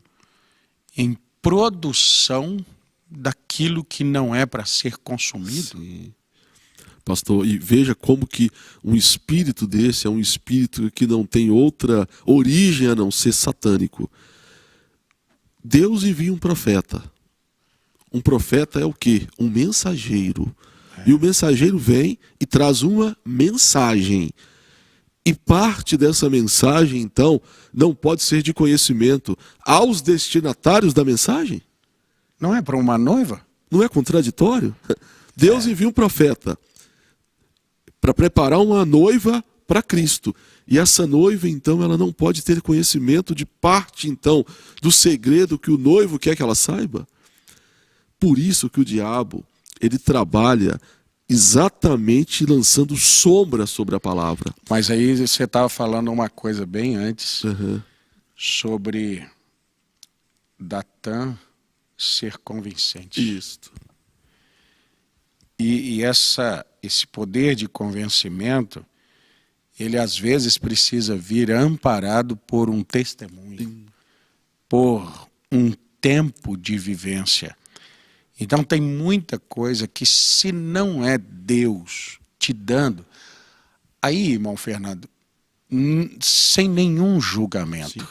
em produção aquilo que não é para ser consumido. Sim. Pastor, e veja como que um espírito desse é um espírito que não tem outra origem a não ser satânico. Deus envia um profeta. Um profeta é o quê? Um mensageiro. E o mensageiro vem e traz uma mensagem. E parte dessa mensagem, então, não pode ser de conhecimento aos destinatários da mensagem? Não é para uma noiva? Não é contraditório? Deus envia um profeta para preparar uma noiva para Cristo. E essa noiva, então, ela não pode ter conhecimento de parte, então, do segredo que o noivo quer que ela saiba. Por isso que o diabo, ele trabalha exatamente lançando sombra sobre a palavra. Mas aí você estava falando uma coisa bem antes sobre Datã ser convincente. Isso. E esse poder de convencimento, ele às vezes precisa vir amparado por um testemunho, por um tempo de vivência. Então tem muita coisa que, se não é Deus te dando, aí, irmão Fernando, sem nenhum julgamento, Sim.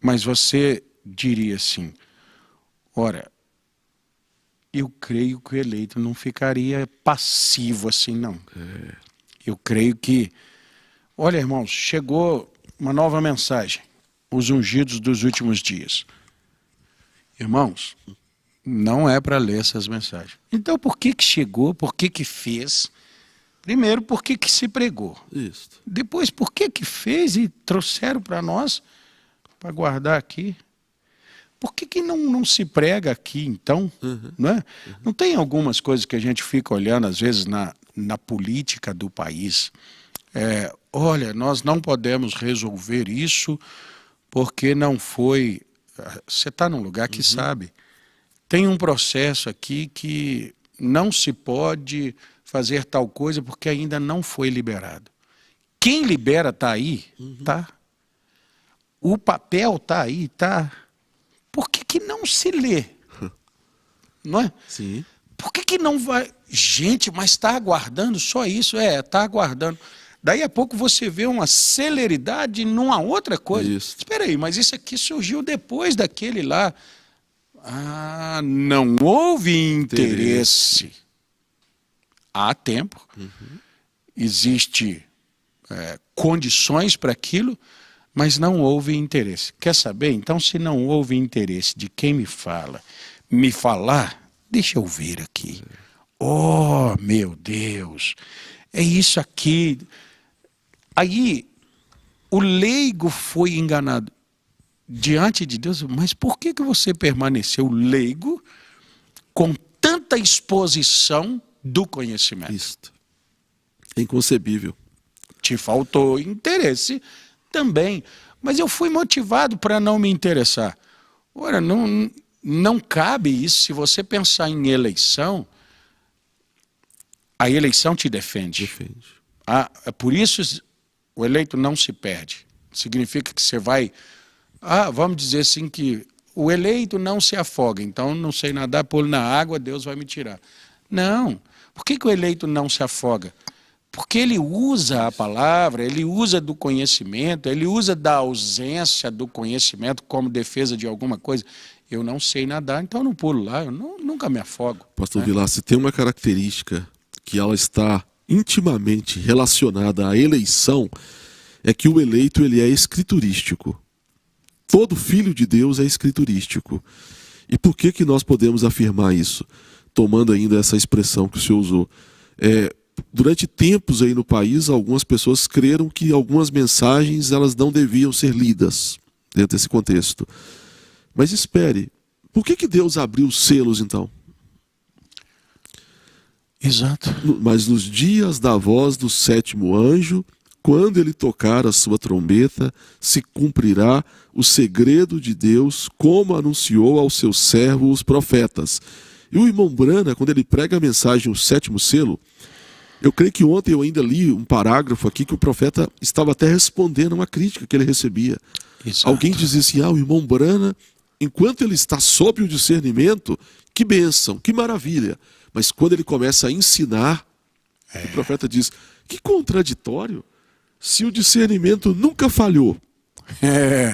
mas você diria assim, ora, eu creio que o eleito não ficaria passivo assim, não. Eu creio que, olha, irmãos, chegou uma nova mensagem, os ungidos dos últimos dias. Irmãos, não é para ler essas mensagens. Então, por que chegou? Por que fez? Primeiro, por que se pregou? Isso. Depois, por que fez e trouxeram para nós, para guardar aqui? Por que não se prega aqui, então? Não é? Não tem algumas coisas que a gente fica olhando, às vezes, na política do país? Olha, nós não podemos resolver isso porque não foi... Você está num lugar que sabe. Tem um processo aqui que não se pode fazer tal coisa porque ainda não foi liberado. Quem libera está aí, tá? O papel está aí, tá? Por que não se lê? Não é? Sim. Por que não vai... Gente, mas está aguardando só isso? Está aguardando. Daí a pouco você vê uma celeridade numa outra coisa. Isso. Espera aí, mas isso aqui surgiu depois daquele lá. Ah, não houve interesse. Há tempo. Existe condições para aquilo, mas não houve interesse. Quer saber? Então, se não houve interesse de quem me falar, deixa eu ver aqui. Oh, meu Deus, é isso aqui. Aí, o leigo foi enganado diante de Deus. Mas por que você permaneceu leigo com tanta exposição do conhecimento? Isso. É inconcebível. Te faltou interesse também. Mas eu fui motivado para não me interessar. Ora, não cabe isso. Se você pensar em eleição, a eleição te defende. Defende. Por isso, o eleito não se perde. Significa que você vai... vamos dizer assim que o eleito não se afoga, então não sei nadar, pulo na água, Deus vai me tirar. Não. Por que o eleito não se afoga? Porque ele usa a palavra, ele usa do conhecimento, ele usa da ausência do conhecimento como defesa de alguma coisa. Eu não sei nadar, então eu não pulo lá, eu nunca me afogo. Pastor Vilar, se tem uma característica que ela está intimamente relacionada à eleição, é que o eleito ele é escriturístico. Todo filho de Deus é escriturístico. E por que nós podemos afirmar isso? Tomando ainda essa expressão que o senhor usou. Durante tempos aí no país, algumas pessoas creram que algumas mensagens elas não deviam ser lidas dentro desse contexto. Mas espere, por que Deus abriu os selos então? Exato. Mas nos dias da voz do sétimo anjo, quando ele tocar a sua trombeta, se cumprirá o segredo de Deus, como anunciou aos seus servos os profetas. E o irmão Brana, quando ele prega a mensagem, o sétimo selo, eu creio que ontem eu ainda li um parágrafo aqui que o profeta estava até respondendo a uma crítica que ele recebia. Exato. Alguém dizia assim, o irmão Brana enquanto ele está sob o discernimento, que bênção, que maravilha. Mas quando ele começa a ensinar, o profeta diz, que contraditório, se o discernimento nunca falhou,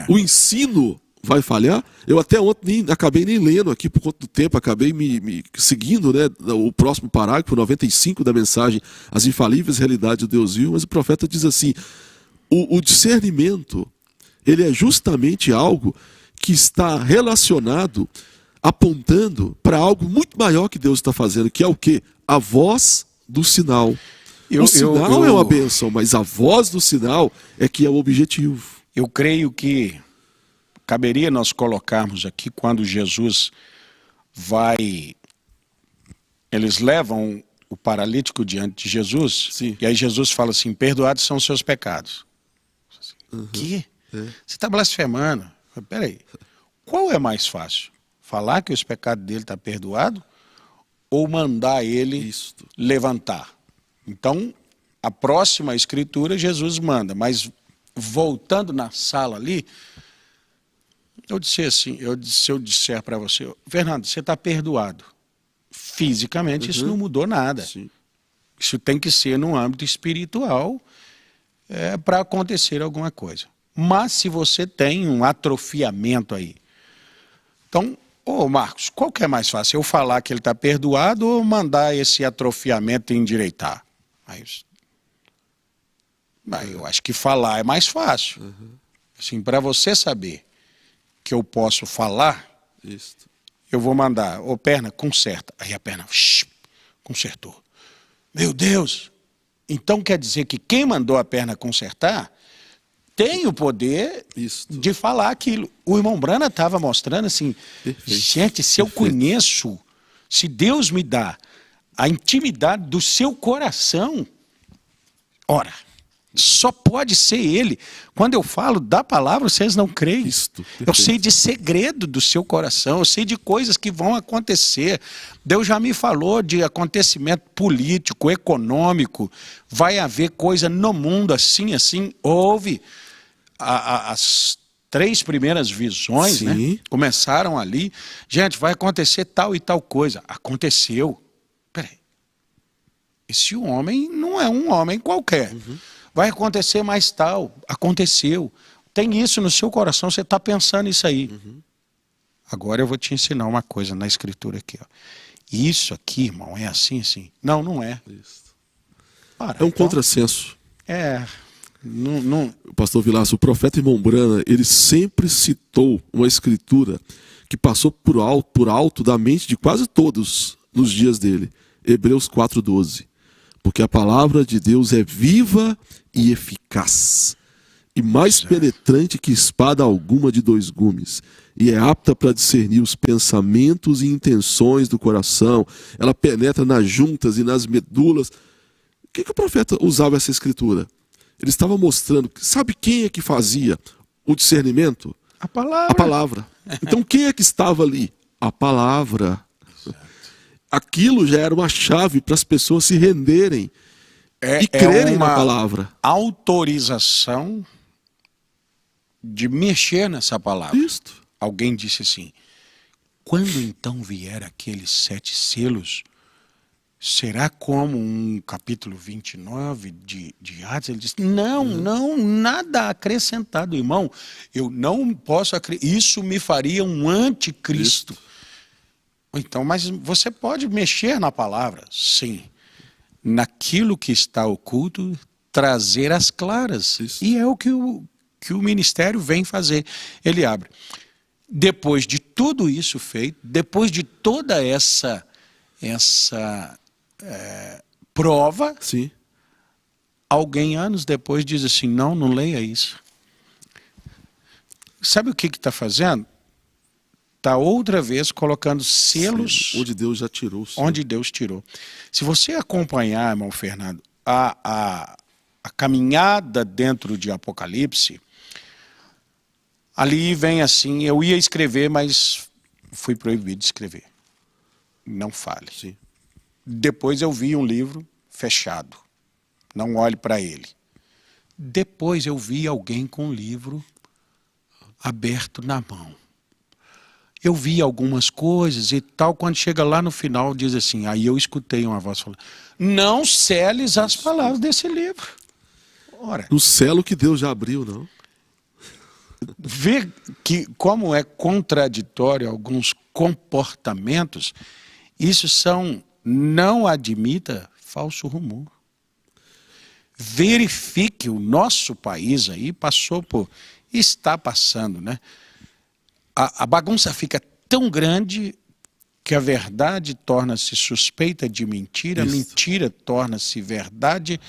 o ensino vai falhar? Eu até ontem acabei nem lendo aqui por conta do tempo, acabei me seguindo, né, o próximo parágrafo, 95 da mensagem, as infalíveis realidades do Deus vivo, mas o profeta diz assim, o discernimento, ele é justamente algo que está relacionado, apontando para algo muito maior que Deus está fazendo, que é o quê? A voz do sinal. O sinal é uma bênção, mas a voz do sinal é que é o objetivo. Eu creio que caberia nós colocarmos aqui quando Jesus vai... Eles levam o paralítico diante de Jesus, Sim. E aí Jesus fala assim, perdoados são os seus pecados. Que? Você está blasfemando. Peraí, qual é mais fácil? Falar que os pecados dele estão perdoados ou mandar ele levantar? Então, a próxima escritura, Jesus manda, mas voltando na sala ali, eu disse assim, se eu disser para você, Fernando, você está perdoado. Fisicamente isso não mudou nada. Sim. Isso tem que ser no âmbito espiritual para acontecer alguma coisa. Mas se você tem um atrofiamento aí, então, Marcos, qual que é mais fácil? Eu falar que ele está perdoado ou mandar esse atrofiamento endireitar? Aí eu acho que falar é mais fácil. Assim, para você saber que eu posso falar, eu vou mandar, perna, conserta. Aí a perna, consertou. Meu Deus! Então quer dizer que quem mandou a perna consertar tem o poder de falar aquilo. O irmão Brana estava mostrando assim, gente, se eu conheço, se Deus me dá a intimidade do seu coração, ora, só pode ser Ele. Quando eu falo da palavra, vocês não creem. Eu sei de segredo do seu coração, eu sei de coisas que vão acontecer. Deus já me falou de acontecimento político, econômico, vai haver coisa no mundo assim, houve. As 3 primeiras visões, né, começaram ali. Gente, vai acontecer tal e tal coisa. Aconteceu. Peraí. Esse homem não é um homem qualquer. Vai acontecer mais tal. Aconteceu. Tem isso no seu coração, você está pensando isso aí. Agora eu vou te ensinar uma coisa na escritura aqui. Ó. Isso aqui, irmão, é assim, assim. Não, não é. É um contrassenso. O pastor Vilaça, o profeta irmão Brana, ele sempre citou uma escritura que passou por alto da mente de quase todos nos dias dele. Hebreus 4:12. Porque a palavra de Deus é viva e eficaz, e mais penetrante que espada alguma de 2 gumes, e é apta para discernir os pensamentos e intenções do coração. Ela penetra nas juntas e nas medulas. O que o profeta usava essa escritura? Ele estava mostrando, sabe quem é que fazia o discernimento? A palavra. A palavra. Então quem é que estava ali? A palavra. Aquilo já era uma chave para as pessoas se renderem e crerem na palavra. Autorização de mexer nessa palavra. Isto. Alguém disse assim, quando então vier aqueles 7 selos, será como um capítulo 29 de Atos? Ele disse, não, nada acrescentado, irmão. Eu não posso acreditar. Isso me faria um anticristo. Então, mas você pode mexer na palavra? Sim. Naquilo que está oculto, trazer as claras. E é o que o ministério vem fazer. Ele abre. Depois de tudo isso feito, depois de toda essa prova, alguém anos depois diz assim, não leia isso. Sabe o que está fazendo? Está outra vez colocando selos... onde Deus já tirou. Onde Deus tirou. Se você acompanhar, irmão Fernando, a caminhada dentro de Apocalipse, ali vem assim, eu ia escrever, mas fui proibido de escrever. Não fale. Depois eu vi um livro fechado. Não olhe para ele. Depois eu vi alguém com um livro aberto na mão. eu vi algumas coisas e tal. Quando chega lá no final, diz assim, aí eu escutei uma voz falando, não seles as palavras desse livro. Ora, No selo que Deus já abriu, não? vê que como é contraditório alguns comportamentos, isso são, não admita falso rumor. Verifique, o nosso país aí passou por, está passando, né? A bagunça fica tão grande que a verdade torna-se suspeita de mentira, a Isso. mentira torna-se verdade,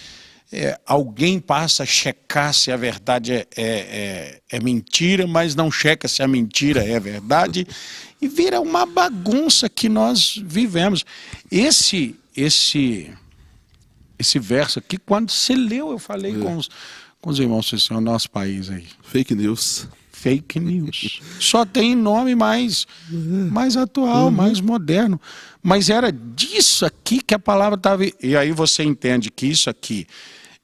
alguém passa a checar se a verdade é mentira, mas não checa se a mentira é verdade, e vira uma bagunça que nós vivemos. Esse verso aqui, quando você leu, eu falei com os irmãos, assim, o nosso país aí. Fake news. Fake news. Só tem nome mais atual, mais moderno. Mas era disso aqui que a palavra estava... E aí você entende que isso aqui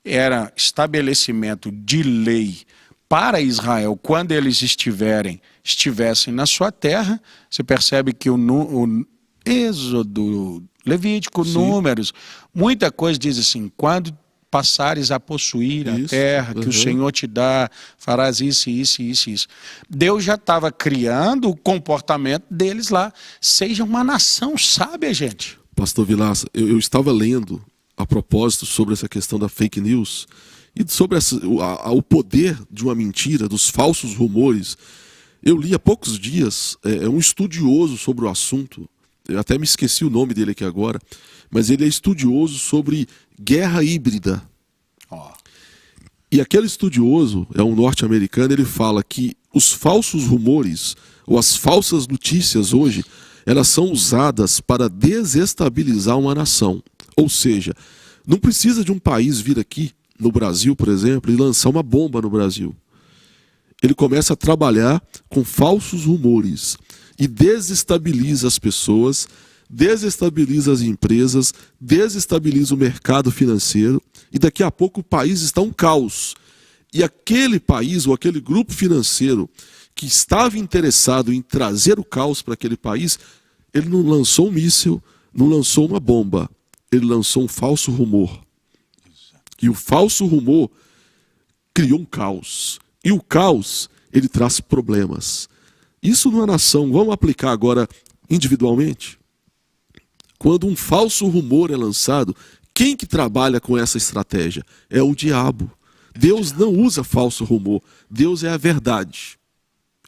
era estabelecimento de lei para Israel quando eles estivessem na sua terra. Você percebe que o Êxodo, Levítico, Números, muita coisa diz assim, quando passares a possuir a terra que o Senhor te dá, farás isso, isso, isso, isso. Deus já estava criando o comportamento deles lá. Seja uma nação sábia, gente. Pastor Vilaça, eu estava lendo a propósito sobre essa questão da fake news e sobre o poder de uma mentira, dos falsos rumores. Eu li há poucos dias um estudioso sobre o assunto, eu até me esqueci o nome dele aqui agora, mas ele é estudioso sobre guerra híbrida. E aquele estudioso, é um norte-americano, ele fala que os falsos rumores, ou as falsas notícias hoje, elas são usadas para desestabilizar uma nação. Ou seja, não precisa de um país vir aqui, no Brasil, por exemplo, e lançar uma bomba no Brasil. Ele começa a trabalhar com falsos rumores e desestabiliza as pessoas, desestabiliza as empresas, desestabiliza o mercado financeiro, e daqui a pouco o país está um caos. E aquele país ou aquele grupo financeiro que estava interessado em trazer o caos para aquele país, ele não lançou um míssil, não lançou uma bomba, ele lançou um falso rumor. E o falso rumor criou um caos. E o caos, ele traz problemas. Isso numa nação, vamos aplicar agora individualmente? Quando um falso rumor é lançado, quem que trabalha com essa estratégia? É o diabo. Deus não usa falso rumor. Deus é a verdade.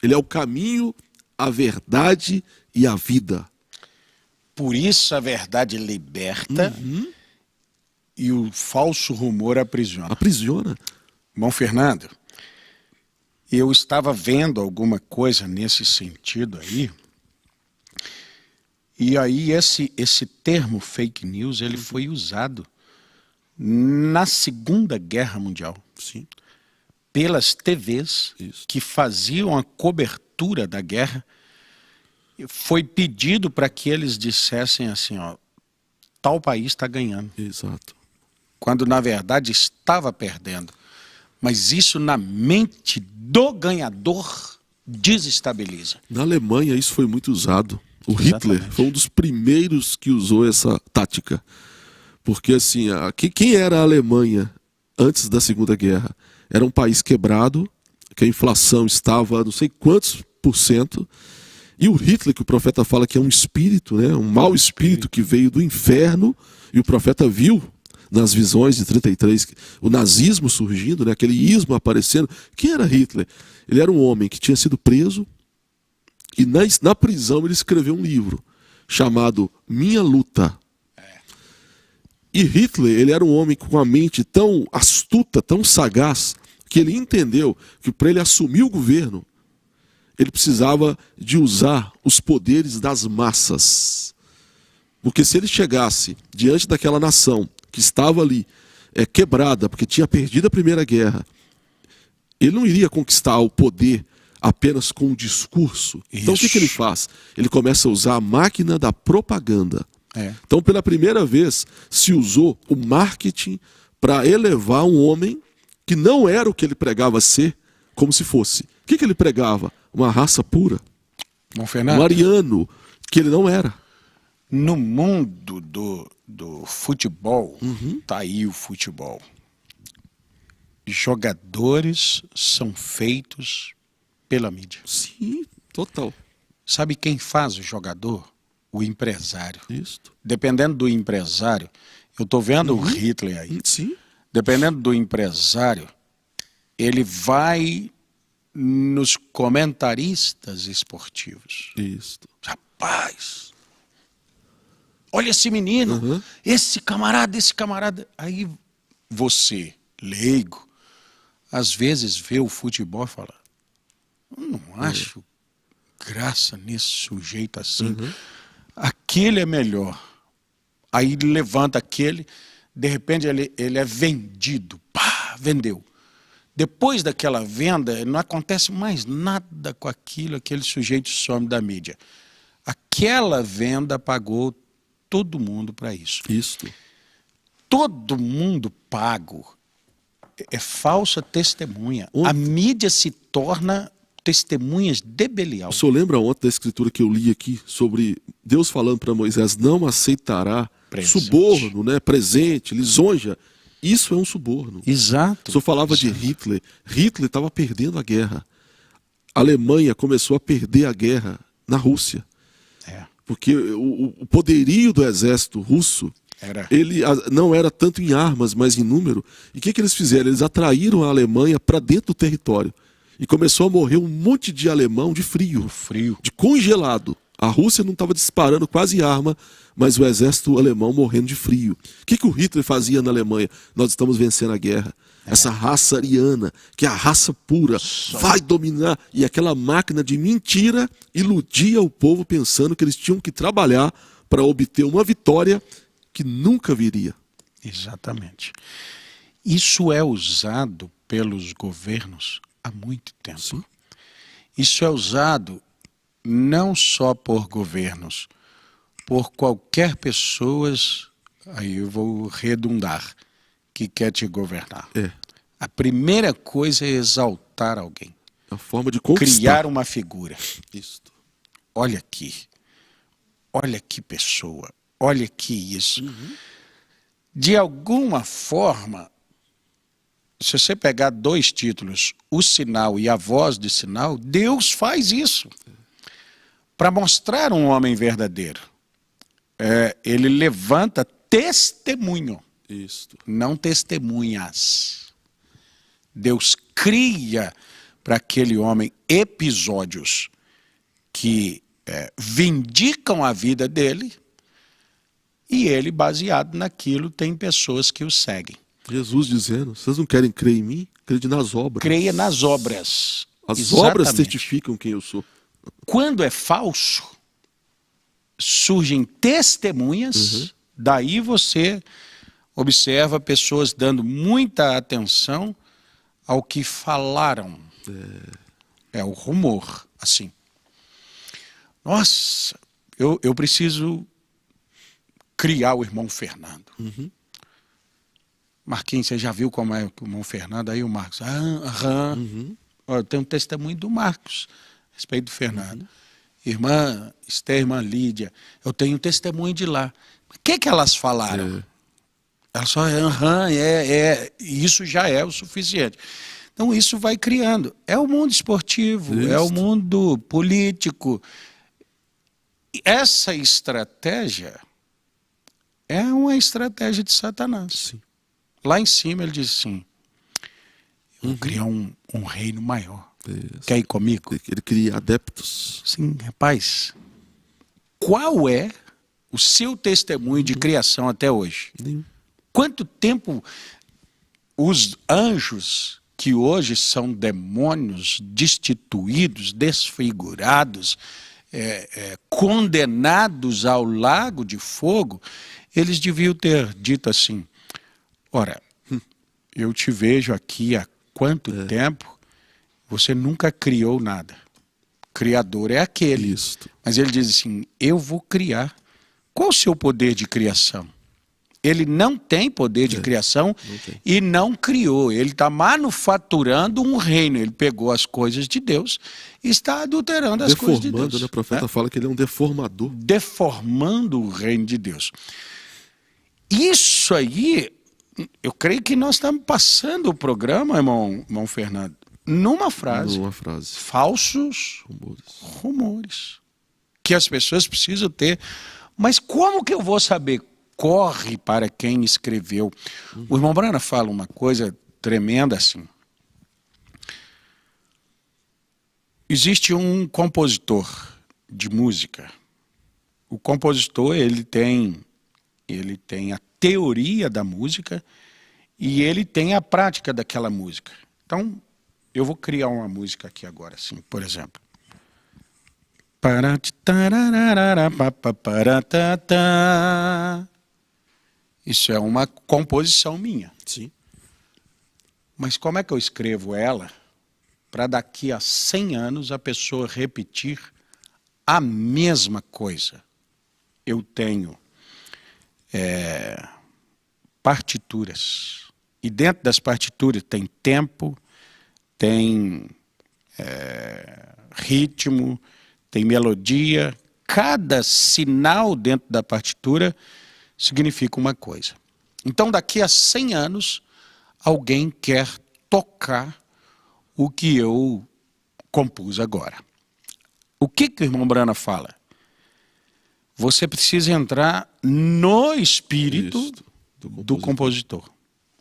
Ele é o caminho, a verdade e a vida. Por isso a verdade liberta e o falso rumor aprisiona. Aprisiona. Irmão Fernando, eu estava vendo alguma coisa nesse sentido aí, e aí esse termo fake news, ele foi usado na Segunda Guerra Mundial. Sim. Pelas TVs que faziam a cobertura da guerra. Foi pedido para que eles dissessem assim, ó, tal país está ganhando. Exato. Quando na verdade estava perdendo. Mas isso na mente do ganhador desestabiliza. Na Alemanha isso foi muito usado. O Hitler foi um dos primeiros que usou essa tática. Porque assim, quem era a Alemanha antes da Segunda Guerra? Era um país quebrado, que a inflação estava não sei quantos %. E o Hitler, que o profeta fala que é um espírito, né? Um mau espírito que veio do inferno, e o profeta viu nas visões de 33 o nazismo surgindo, né? Aquele ismo aparecendo. Quem era Hitler? Ele era um homem que tinha sido preso, e na prisão ele escreveu um livro chamado Minha Luta. E Hitler, ele era um homem com uma mente tão astuta, tão sagaz, que ele entendeu que para ele assumir o governo, ele precisava de usar os poderes das massas. Porque se ele chegasse diante daquela nação que estava ali quebrada, porque tinha perdido a Primeira Guerra, ele não iria conquistar o poder apenas com o discurso. Então o que ele faz? Ele começa a usar a máquina da propaganda. Então pela primeira vez se usou o marketing para elevar um homem que não era o que ele pregava ser, como se fosse. O que ele pregava? Uma raça pura. Bom, Fernando, um ariano, que ele não era. no mundo do futebol, tá aí o futebol. Jogadores são feitos pela mídia. Sim, total. Sabe quem faz o jogador? O empresário. Isto. Dependendo do empresário, eu tô vendo o Hitler aí. Sim. Dependendo do empresário, ele vai nos comentaristas esportivos. Isto. Rapaz, olha esse menino, esse camarada. Aí você, leigo, às vezes vê o futebol e fala, eu não acho graça nesse sujeito assim. Aquele é melhor. Aí levanta aquele, de repente ele é vendido. Pá, vendeu. Depois daquela venda, não acontece mais nada com aquilo, aquele sujeito some da mídia. Aquela venda pagou todo mundo para isso. Isto. Todo mundo pago é falsa testemunha. A mídia se torna testemunhas de Belial. O senhor lembra ontem da escritura que eu li aqui sobre Deus falando para Moisés, não aceitará Presente. suborno, né? Presente, lisonja. Isso é um suborno. Exato. O senhor falava de Hitler. Hitler estava perdendo a guerra. A Alemanha começou a perder a guerra na Rússia. É. Porque o poderio do exército russo, ele não era tanto em armas, mas em número. E o que eles fizeram? Eles atraíram a Alemanha para dentro do território. E começou a morrer um monte de alemão de frio, de congelado. A Rússia não estava disparando quase arma, mas o exército alemão morrendo de frio. O que o Hitler fazia na Alemanha? Nós estamos vencendo a guerra. Essa raça ariana, que é a raça pura, vai dominar. E aquela máquina de mentira iludia o povo pensando que eles tinham que trabalhar para obter uma vitória que nunca viria. Exatamente. Isso é usado pelos governos há muito tempo. Sim. Isso é usado não só por governos, por qualquer pessoa, aí eu vou redundar, que quer te governar. A primeira coisa é exaltar alguém. A forma de conquistar. Criar uma figura. Isto. Olha aqui. Olha que pessoa. Olha que isso. De alguma forma, se você pegar dois títulos, o sinal e a voz de sinal, Deus faz isso. Para mostrar um homem verdadeiro. Ele levanta testemunho. Isto. Não testemunhas. Deus cria para aquele homem episódios que vindicam a vida dele e ele, baseado naquilo, tem pessoas que o seguem. Jesus dizendo, vocês não querem crer em mim? Crede nas obras. Creia nas obras. As Exatamente. obras certificam quem eu sou. Quando é falso, surgem testemunhas, daí você observa pessoas dando muita atenção ao que falaram. É o rumor, assim. Nossa, eu preciso criar o irmão Fernando. Marquinhos, você já viu como é o irmão Fernando? Aí o Marcos, eu tenho um testemunho do Marcos a respeito do Fernando. Irmã Esther, irmã Lídia, eu tenho um testemunho de lá. O que elas falaram? Elas só isso já é o suficiente. Então isso vai criando. É o mundo esportivo, é o mundo político. Essa estratégia é uma estratégia de Satanás. Sim. Lá em cima ele diz assim, eu vou criar um reino maior. Quer ir comigo? Ele cria adeptos. Sim, rapaz. Qual é o seu testemunho de criação até hoje? Nenhum. Quanto tempo os anjos, que hoje são demônios destituídos, desfigurados, condenados ao lago de fogo, eles deviam ter dito assim, ora, eu te vejo aqui há quanto tempo, você nunca criou nada. Criador é aquele. Isto. Mas ele diz assim, eu vou criar. Qual o seu poder de criação? Ele não tem poder de criação e não criou. Ele está manufaturando um reino. Ele pegou as coisas de Deus e está adulterando as coisas de Deus. Deformando, né? O profeta fala que ele é um deformador. Deformando o reino de Deus. Isso aí, eu creio que nós estamos passando o programa, irmão Fernando, numa frase. Falsos rumores. Que as pessoas precisam ter. Mas como que eu vou saber? Corre para quem escreveu. O irmão Brana fala uma coisa tremenda assim. Existe um compositor de música. O compositor, ele tem a teoria da música e ele tem a prática daquela música. Então, eu vou criar uma música aqui agora, assim, por exemplo. Isso é uma composição minha. Sim. Mas como é que eu escrevo ela para daqui a 100 anos a pessoa repetir a mesma coisa? Eu tenho partituras. E dentro das partituras tem tempo, tem ritmo, tem melodia. Cada sinal dentro da partitura significa uma coisa. Então, daqui a 100 anos, alguém quer tocar o que eu compus agora. O que o irmão Brana fala? Você precisa entrar no espírito do compositor.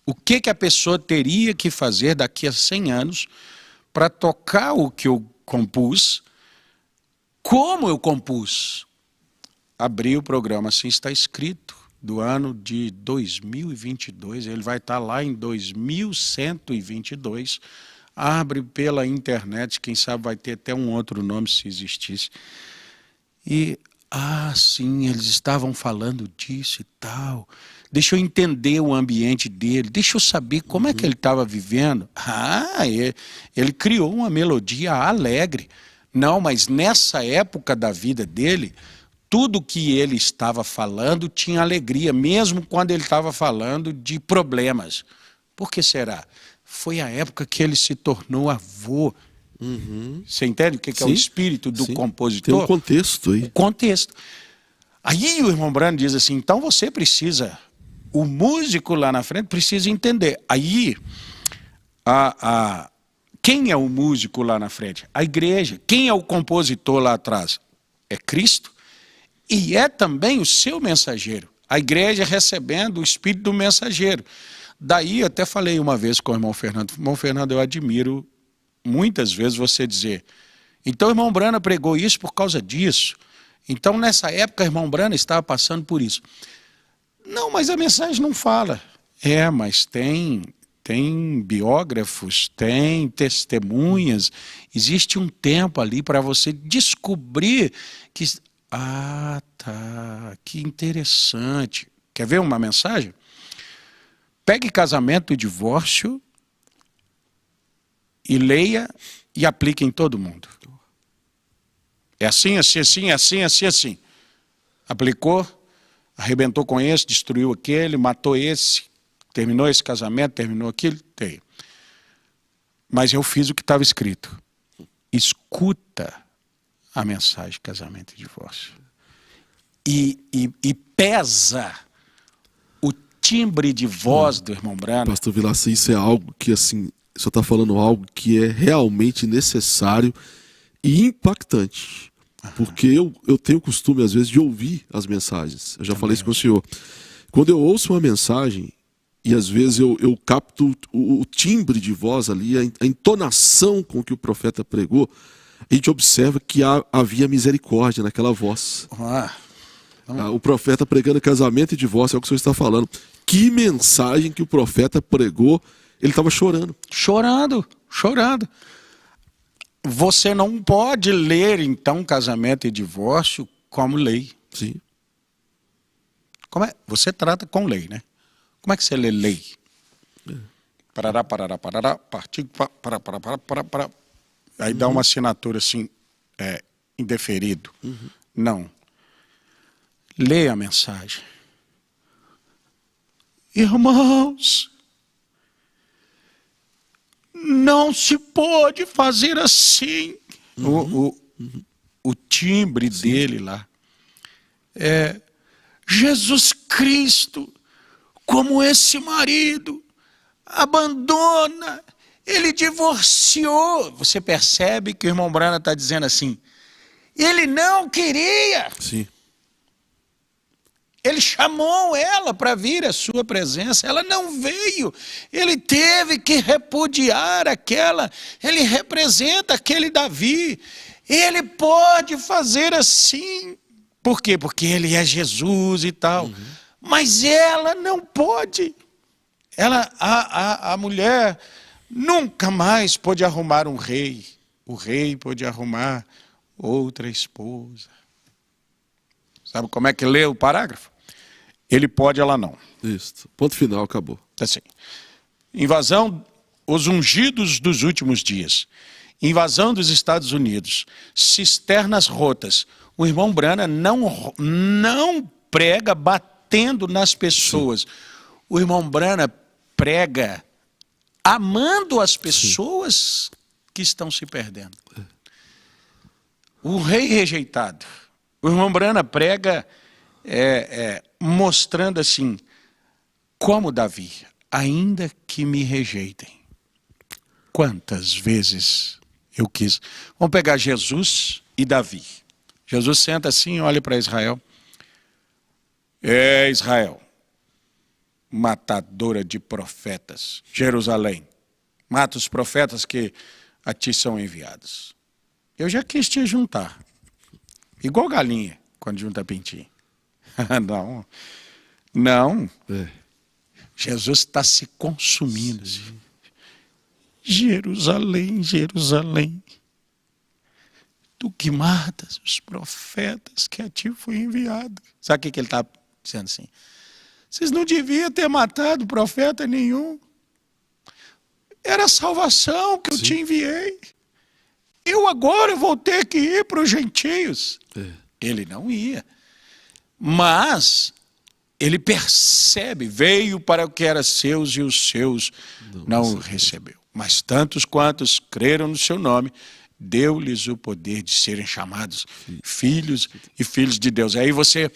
O que a pessoa teria que fazer daqui a 100 anos para tocar o que eu compus, como eu compus? Abri o programa, assim está escrito, do ano de 2022, ele vai estar lá em 2122, abre pela internet, quem sabe vai ter até um outro nome se existisse. E, sim, eles estavam falando disso e tal. Deixa eu entender o ambiente dele, deixa eu saber como é que ele estava vivendo. Ele criou uma melodia alegre. Não, mas nessa época da vida dele, tudo que ele estava falando tinha alegria, mesmo quando ele estava falando de problemas. Por que será? Foi a época que ele se tornou avô. Você entende o que é o espírito do compositor? Tem um contexto aí. O contexto. Aí o irmão Brano diz assim, então você precisa, o músico lá na frente precisa entender. Aí, quem é o músico lá na frente? A igreja. Quem é o compositor lá atrás? É Cristo. E é também o seu mensageiro. A igreja recebendo o espírito do mensageiro. Daí, eu até falei uma vez com o irmão Fernando. Irmão Fernando, eu admiro muitas vezes você dizer, então o irmão Brana pregou isso por causa disso. Então, nessa época, o irmão Brana estava passando por isso. Não, mas a mensagem não fala. Mas tem biógrafos, tem testemunhas. Existe um tempo ali para você descobrir que... que interessante. Quer ver uma mensagem? Pegue casamento e divórcio e leia e aplique em todo mundo. É assim, assim, assim, assim, assim, assim. Aplicou, arrebentou com esse, destruiu aquele, matou esse, terminou esse casamento, terminou aquilo, tem. Mas eu fiz o que estava escrito. Escuta a mensagem de casamento e divórcio. E pesa o timbre de voz do irmão Brana. Pastor Vilaça, isso é algo que, assim, o senhor está falando algo que é realmente necessário e impactante. Porque eu tenho o costume, às vezes, de ouvir as mensagens. Eu já falei isso com o senhor. Quando eu ouço uma mensagem, e às vezes eu capto o timbre de voz ali, a entonação com que o profeta pregou, a gente observa que havia misericórdia naquela voz. O profeta pregando casamento e divórcio, é o que o senhor está falando. Que mensagem que o profeta pregou, ele estava chorando. Chorando. Você não pode ler, então, casamento e divórcio como lei. Sim. Você trata com lei, né? Como é que você lê lei? Parará, partido, parará. Aí dá uma assinatura assim, indeferido. Não. Leia a mensagem. Irmãos, não se pode fazer assim. O timbre dele lá. Jesus Cristo, como esse marido, abandona, ele divorciou. Você percebe que o irmão Branham está dizendo assim, ele não queria. Sim. Ele chamou ela para vir à sua presença, ela não veio. Ele teve que repudiar aquela, ele representa aquele Davi. Ele pode fazer assim. Por quê? Porque ele é Jesus e tal. Mas ela não pode. A mulher nunca mais pôde arrumar um rei. O rei pôde arrumar outra esposa. Sabe como é que lê o parágrafo? Ele pode, ela não. Isso. Ponto final, acabou. Assim. Invasão, os ungidos dos últimos dias. Invasão dos Estados Unidos. Cisternas rotas. O irmão Branham não prega batendo nas pessoas. Sim. O irmão Branham prega amando as pessoas que estão se perdendo. O rei rejeitado. O irmão Branham prega mostrando assim, como Davi, ainda que me rejeitem, quantas vezes eu quis. Vamos pegar Jesus e Davi. Jesus senta assim e olha para Israel. Israel, matadora de profetas. Jerusalém, mata os profetas que a ti são enviados. Eu já quis te juntar. Igual galinha, quando junta pintinho. Não. Jesus está se consumindo. Jerusalém, Jerusalém, tu que matas os profetas que a ti foi enviado. Sabe o que ele está dizendo assim? Vocês não deviam ter matado profeta nenhum. Era a salvação que eu te enviei. Eu agora vou ter que ir para os gentios. Ele não ia. Mas ele percebe, veio para o que era seus e os seus não recebeu. Mas tantos quantos creram no seu nome, deu-lhes o poder de serem chamados filhos e filhos de Deus. Aí você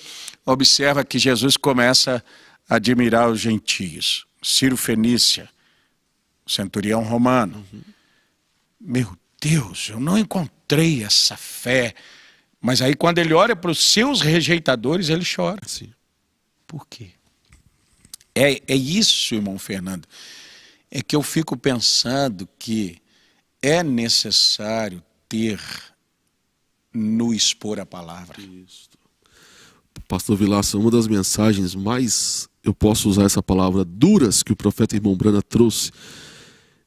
observa que Jesus começa a admirar os gentios. Ciro Fenícia, o centurião romano. Meu Deus, eu não encontrei essa fé. Mas aí quando ele olha para os seus rejeitadores, ele chora. Sim. Por quê? É isso, irmão Fernando. É que eu fico pensando que é necessário ter no expor a palavra. Isso. Pastor Vilaça, uma das mensagens mais, eu posso usar essa palavra, duras que o profeta irmão Branham trouxe,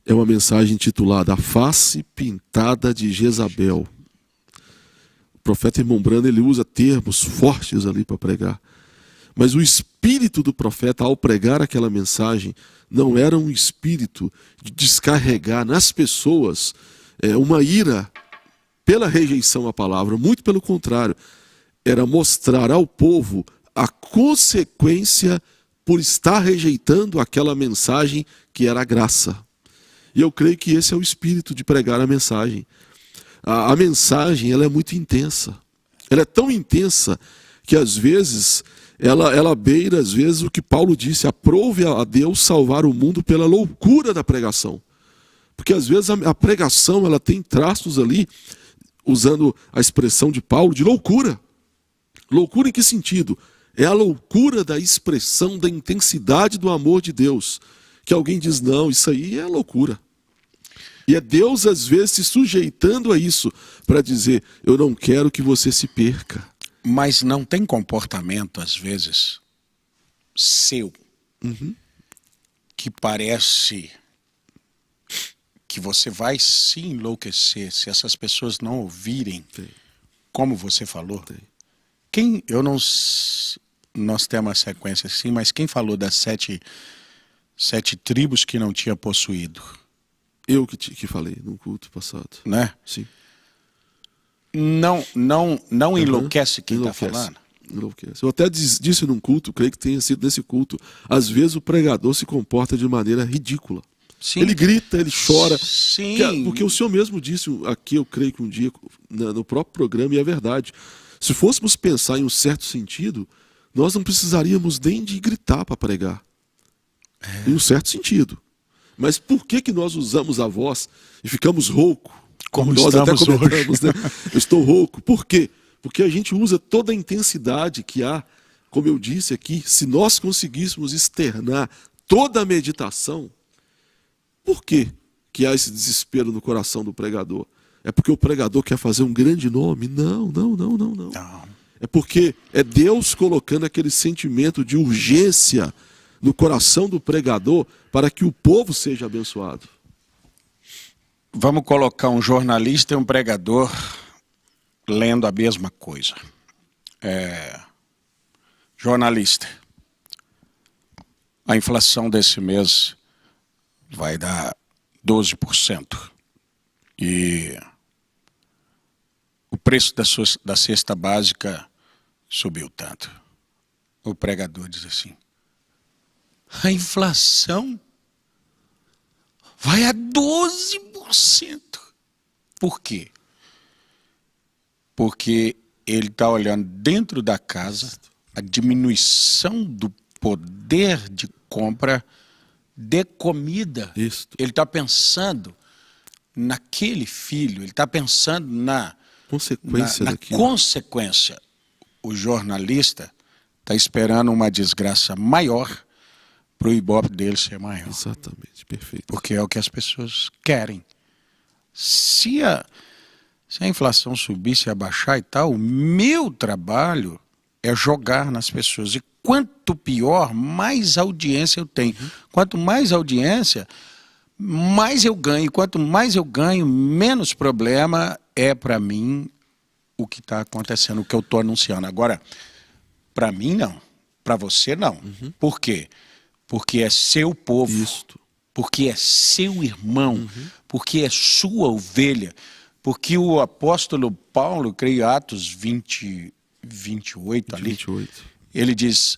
é uma mensagem intitulada A Face Pintada de Jezabel. O profeta irmão Branham, ele usa termos fortes ali para pregar. Mas o espírito do profeta, ao pregar aquela mensagem, não era um espírito de descarregar nas pessoas uma ira pela rejeição à palavra. Muito pelo contrário, era mostrar ao povo a consequência por estar rejeitando aquela mensagem que era a graça. E eu creio que esse é o espírito de pregar a mensagem. A mensagem, ela é muito intensa. Ela é tão intensa que às vezes ela beira, às vezes, o que Paulo disse: aprove a Deus salvar o mundo pela loucura da pregação. Porque às vezes a pregação, ela tem traços ali, usando a expressão de Paulo, de loucura. Loucura em que sentido? É a loucura da expressão da intensidade do amor de Deus. Que alguém diz, não, isso aí é loucura. E é Deus, às vezes, se sujeitando a isso, para dizer, eu não quero que você se perca. Mas não tem comportamento, às vezes, seu, que parece que você vai se enlouquecer se essas pessoas não ouvirem como você falou. Nós temos uma sequência assim, mas quem falou das sete tribos que não tinha possuído? Eu que falei no culto passado. Né? Sim. Não enlouquece quem está falando? enlouquece. Eu até disse num culto, creio que tenha sido nesse culto, às vezes o pregador se comporta de maneira ridícula. Sim. Ele grita, ele chora. Sim. Porque o senhor mesmo disse aqui, eu creio que um dia, no próprio programa, e é verdade. Se fôssemos pensar em um certo sentido, nós não precisaríamos nem de gritar para pregar. Em um certo sentido. Mas por que nós usamos a voz e ficamos rouco? Como nós até estamos comentamos, né? Eu estou rouco. Por quê? Porque a gente usa toda a intensidade que há, como eu disse aqui, se nós conseguíssemos externar toda a meditação, por que há esse desespero no coração do pregador? É porque o pregador quer fazer um grande nome? Não. É porque é Deus colocando aquele sentimento de urgência no coração do pregador para que o povo seja abençoado. Vamos colocar um jornalista e um pregador lendo a mesma coisa. Jornalista. A inflação desse mês vai dar 12%. E o preço da cesta básica subiu tanto. O pregador diz assim: a inflação vai a 12%. Por quê? Porque ele está olhando dentro da casa a diminuição do poder de compra de comida. Isto. Ele está pensando naquele filho, ele está pensando na consequência. O jornalista está esperando uma desgraça maior para o ibope dele ser maior. Exatamente, perfeito. Porque é o que as pessoas querem. Se a inflação subir, se abaixar e tal, o meu trabalho é jogar nas pessoas. E quanto pior, mais audiência eu tenho. Quanto mais audiência, mais eu ganho. E quanto mais eu ganho, menos problema é para mim o que está acontecendo, o que eu estou anunciando. Agora, para mim não. Para você não. Por quê? Porque é seu povo. Isto. Porque é seu irmão. Porque é sua ovelha. Porque o apóstolo Paulo, creio Atos 28 ali, 28. ele diz,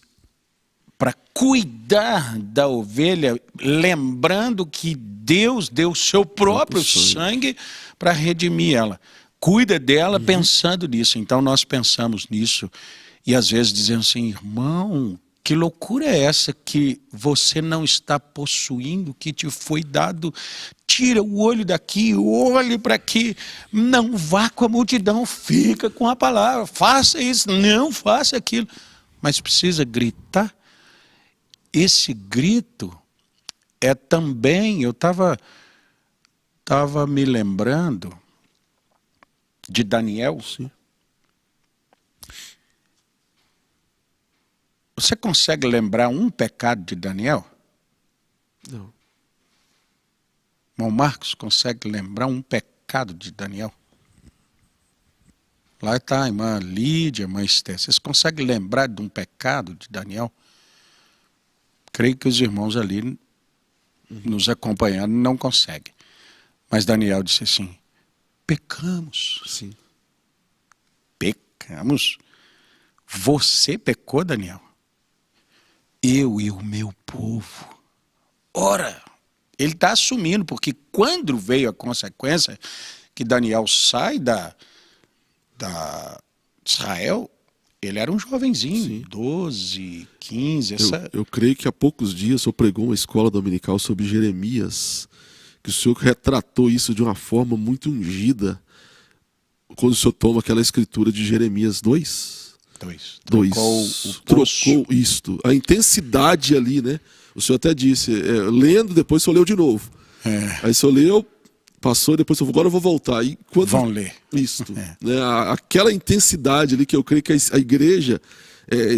para cuidar da ovelha, lembrando que Deus deu o seu próprio sangue para redimir ela. Cuida dela pensando nisso. Então nós pensamos nisso e às vezes dizemos assim: irmão, que loucura é essa que você não está possuindo o que te foi dado? Tira o olho daqui, olhe para aqui, não vá com a multidão, fica com a palavra, faça isso, não faça aquilo. Mas precisa gritar. Esse grito é também, eu estava me lembrando de Daniel. Sim. Você consegue lembrar um pecado de Daniel? Não. Irmão Marcos consegue lembrar um pecado de Daniel? Lá está a irmã Lídia, a irmã Esther. Vocês conseguem lembrar de um pecado de Daniel? Creio que os irmãos ali nos acompanhando não conseguem. Mas Daniel disse assim: pecamos. Sim. Pecamos? Você pecou, Daniel? Eu e o meu povo. Ora, ele está assumindo, porque quando veio a consequência que Daniel sai da Israel, ele era um jovenzinho, Sim. 12, 15. Eu creio que há poucos dias eu pregou uma escola dominical sobre Jeremias, que o senhor retratou isso de uma forma muito ungida, quando o senhor toma aquela escritura de Jeremias 2. Trocou isto. A intensidade ali, né? O senhor até disse, lendo, depois o senhor leu de novo. Aí o senhor leu, passou, depois agora eu vou voltar. E quando vão ler. Isto. Né? Aquela intensidade ali que eu creio que a igreja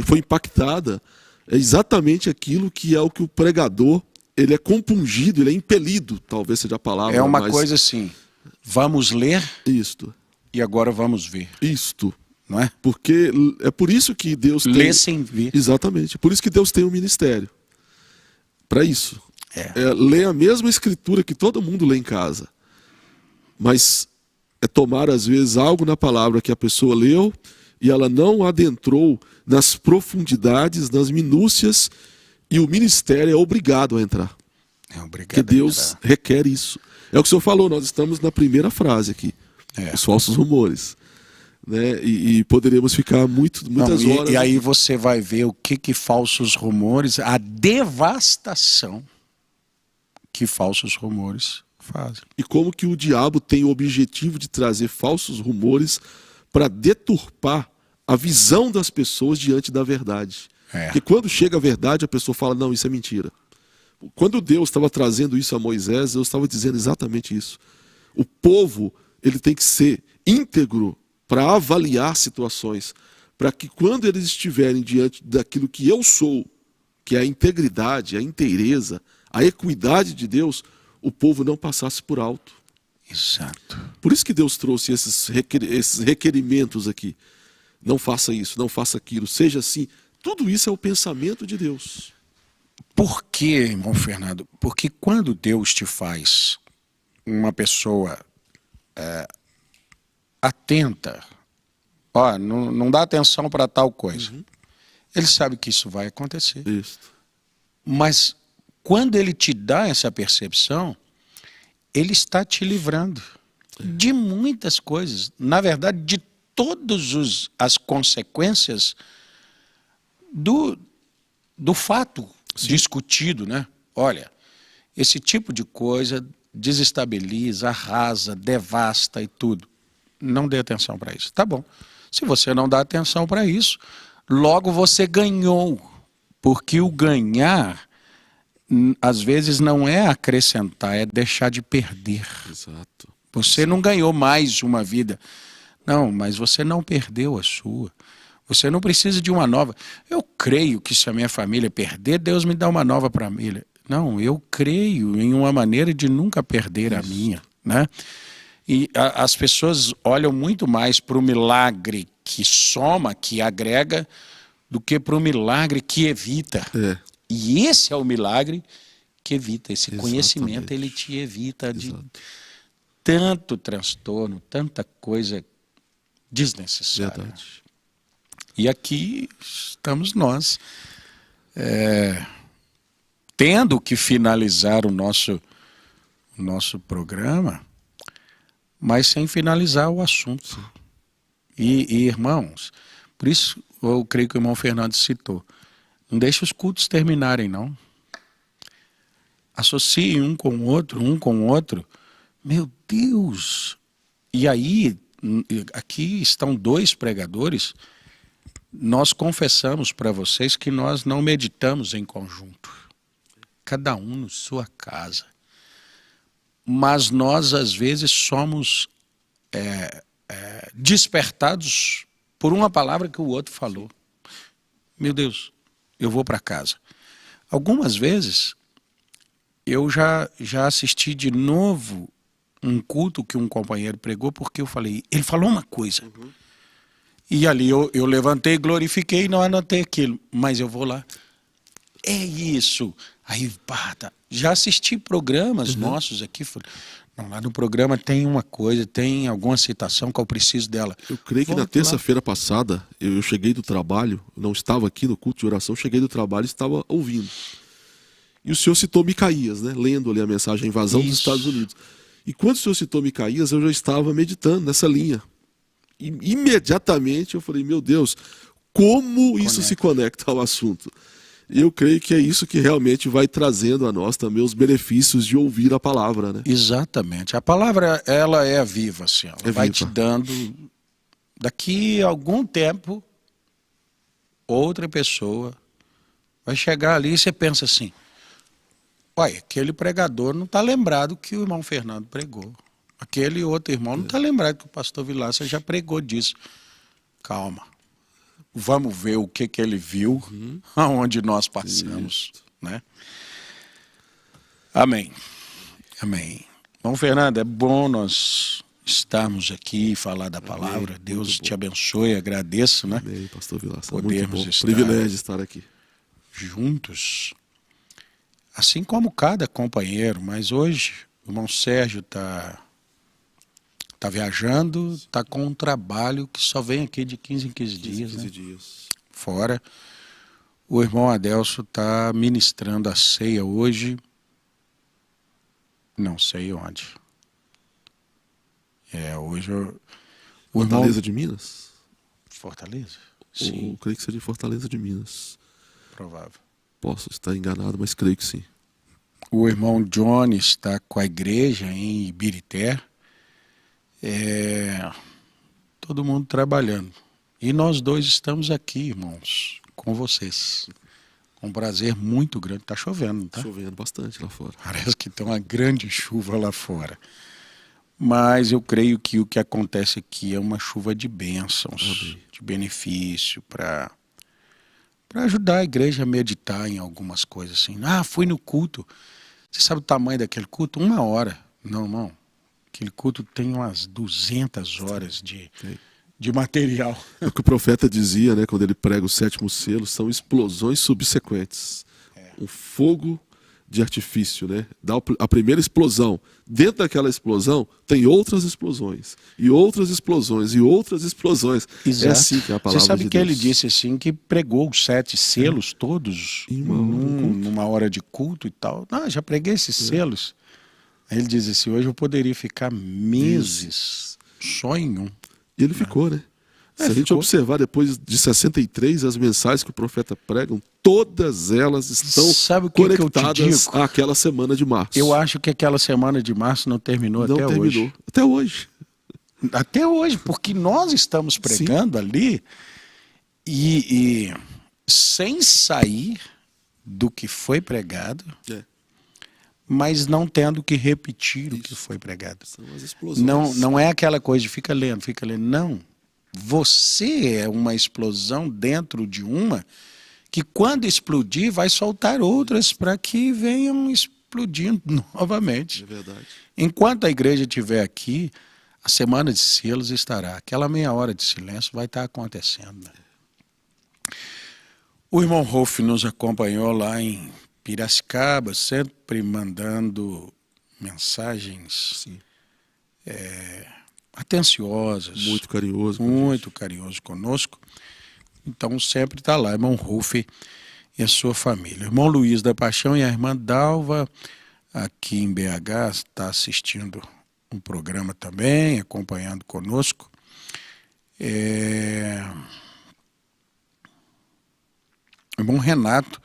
foi impactada, é exatamente aquilo que é o que o pregador, ele é compungido, ele é impelido, talvez seja a palavra. É uma coisa assim, vamos ler isto. E agora vamos ver. Isto. Não é? Porque é por isso que Deus tem... Lê sem ver. Exatamente. Por isso que Deus tem um ministério. Para isso. Lê a mesma escritura que todo mundo lê em casa. Mas é tomar, às vezes, algo na palavra que a pessoa leu e ela não adentrou nas profundidades, nas minúcias, e o ministério é obrigado a entrar. Obrigado. Porque Deus requer isso. É o que o senhor falou, nós estamos na primeira frase aqui, os falsos rumores. Né? E poderíamos ficar muitas horas... E aí você vai ver o que falsos rumores, a devastação que falsos rumores fazem. E como que o diabo tem o objetivo de trazer falsos rumores para deturpar a visão das pessoas diante da verdade. Porque quando chega a verdade, a pessoa fala, não, isso é mentira. Quando Deus estava trazendo isso a Moisés, Deus estava dizendo exatamente isso. O povo, ele tem que ser íntegro para avaliar situações, para que quando eles estiverem diante daquilo que eu sou, que é a integridade, a inteireza, a equidade de Deus, o povo não passasse por alto. Exato. Por isso que Deus trouxe esses requerimentos aqui. Não faça isso, não faça aquilo, seja assim. Tudo isso é o pensamento de Deus. Por quê, irmão Fernando? Porque quando Deus te faz uma pessoa atenta, não dá atenção para tal coisa. Ele sabe que isso vai acontecer. Isso. Mas quando ele te dá essa percepção, ele está te livrando de muitas coisas. Na verdade, de todas as consequências do fato discutido, né? Olha, esse tipo de coisa desestabiliza, arrasa, devasta e tudo. Não dê atenção para isso. Tá bom. Se você não dá atenção para isso, logo você ganhou. Porque o ganhar, às vezes, não é acrescentar, é deixar de perder. Exato. Você não ganhou mais uma vida. Não, mas você não perdeu a sua. Você não precisa de uma nova. Eu creio que se a minha família perder, Deus me dá uma nova família. Não, eu creio em uma maneira de nunca perder a minha, né? E as pessoas olham muito mais para o milagre que soma, que agrega, do que para o milagre que evita. E esse é o milagre que evita. Esse conhecimento, ele te evita de tanto transtorno, tanta coisa desnecessária. Verdade. E aqui estamos nós, tendo que finalizar o nosso programa, mas sem finalizar o assunto. E irmãos, por isso eu creio que o irmão Fernando citou, não deixe os cultos terminarem, não. Associem um com o outro. Meu Deus! E aí, aqui estão 2 pregadores. Nós confessamos para vocês que nós não meditamos em conjunto. Cada um na sua casa. Mas nós, às vezes, somos despertados por uma palavra que o outro falou. Meu Deus, eu vou para casa. Algumas vezes, eu já assisti de novo um culto que um companheiro pregou, porque eu falei, ele falou uma coisa. E ali eu levantei, glorifiquei e não anotei aquilo. Mas eu vou lá. É isso. Aí, já assisti programas nossos aqui. Não, lá no programa tem uma coisa, tem alguma citação que eu preciso dela. Eu creio que na terça-feira passada, eu cheguei do trabalho, não estava aqui no culto de oração, cheguei do trabalho e estava ouvindo. E o senhor citou Micaías, né? Lendo ali a mensagem, a invasão dos Estados Unidos. E quando o senhor citou Micaías, eu já estava meditando nessa linha. E imediatamente eu falei, meu Deus, como isso se conecta ao assunto? E eu creio que é isso que realmente vai trazendo a nós também os benefícios de ouvir a palavra, né? Exatamente. A palavra, ela é viva, assim. Ela vai te dando, daqui a algum tempo, outra pessoa vai chegar ali e você pensa assim, olha, aquele pregador não está lembrado que o irmão Fernando pregou. Aquele outro irmão não está lembrado que o pastor Vilácia já pregou disso. Calma. Vamos ver o que ele viu, aonde nós passamos. Né? Amém. Amém. Bom, Fernando, é bom nós estarmos aqui e falar da palavra. Deus te abençoe, agradeço. Né? Amém, pastor Vilácia. Podermos estar privilégio estar aqui. Juntos. Assim como cada companheiro, mas hoje o irmão Sérgio está está viajando, está com um trabalho que só vem aqui de 15 em 15 dias, 15 né? dias. Fora. O irmão Adelso está ministrando a ceia hoje, não sei onde. Hoje o Fortaleza irmão... de Minas? Fortaleza? Ou, Sim, creio que seja Fortaleza de Minas. provável. Posso estar enganado, mas creio que sim. O irmão Johnny está com a igreja em Ibirité. Todo mundo trabalhando. E nós dois estamos aqui, irmãos, com vocês. Com um prazer muito grande. Está chovendo, não está? Chovendo bastante lá fora. Parece que tem uma grande chuva lá fora. Mas eu creio que o que acontece aqui é uma chuva de bênçãos, Amém. de benefício, para ajudar a igreja a meditar em algumas coisas assim. Ah, fui no culto. Você sabe o tamanho daquele culto? 1 hora. Não, irmão. Aquele culto tem umas 200 horas de material. É o que o profeta dizia, né, quando ele prega o 7º selo, são explosões subsequentes. Um fogo de artifício, né? Dá a primeira explosão. Dentro daquela explosão, tem outras explosões. E outras explosões. E outras explosões. Exato. É assim que é a palavra Você sabe de que Deus. ele disse assim, que pregou os 7 selos todos Em uma hora de culto. numa hora de culto e tal. Não, já preguei esses selos. Aí ele diz assim, hoje eu poderia ficar meses só em um. E ele ficou, né? Se a gente ficou. observar depois de 63, as mensagens que o profeta prega, todas elas estão Sabe o que eu te conectadas digo? àquela semana de março. Eu acho que aquela semana de março não terminou Não até terminou. hoje. Até hoje. Até hoje, porque nós estamos pregando ali e sem sair do que foi pregado, mas não tendo que repetir o que foi pregado. São as explosões. Não é aquela coisa de fica lendo. Não. Você é uma explosão dentro de uma que quando explodir vai soltar outras para que venham explodindo novamente. É verdade. Enquanto a igreja estiver aqui, a semana de selos estará. Aquela meia hora de silêncio vai estar acontecendo. O irmão Rolf nos acompanhou lá em Piracicaba, sempre mandando mensagens atenciosas. Muito carinhoso. Muito carinhoso conosco. Então sempre está lá, irmão Rolf e a sua família. Irmão Luiz da Paixão e a irmã Dalva, aqui em BH, está assistindo um programa também, acompanhando conosco. Irmão Renato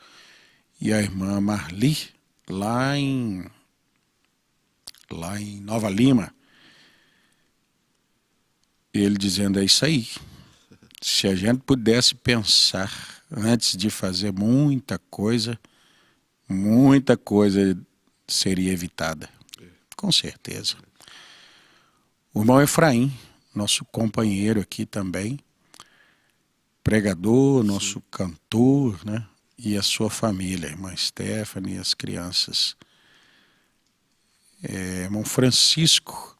e a irmã Marli, lá em Nova Lima. Ele dizendo, é isso aí. Se a gente pudesse pensar antes de fazer muita coisa seria evitada. Com certeza. O irmão Efraim, nosso companheiro aqui também, pregador, nosso cantor, né? E a sua família, a irmã Stephanie e as crianças. Irmão Francisco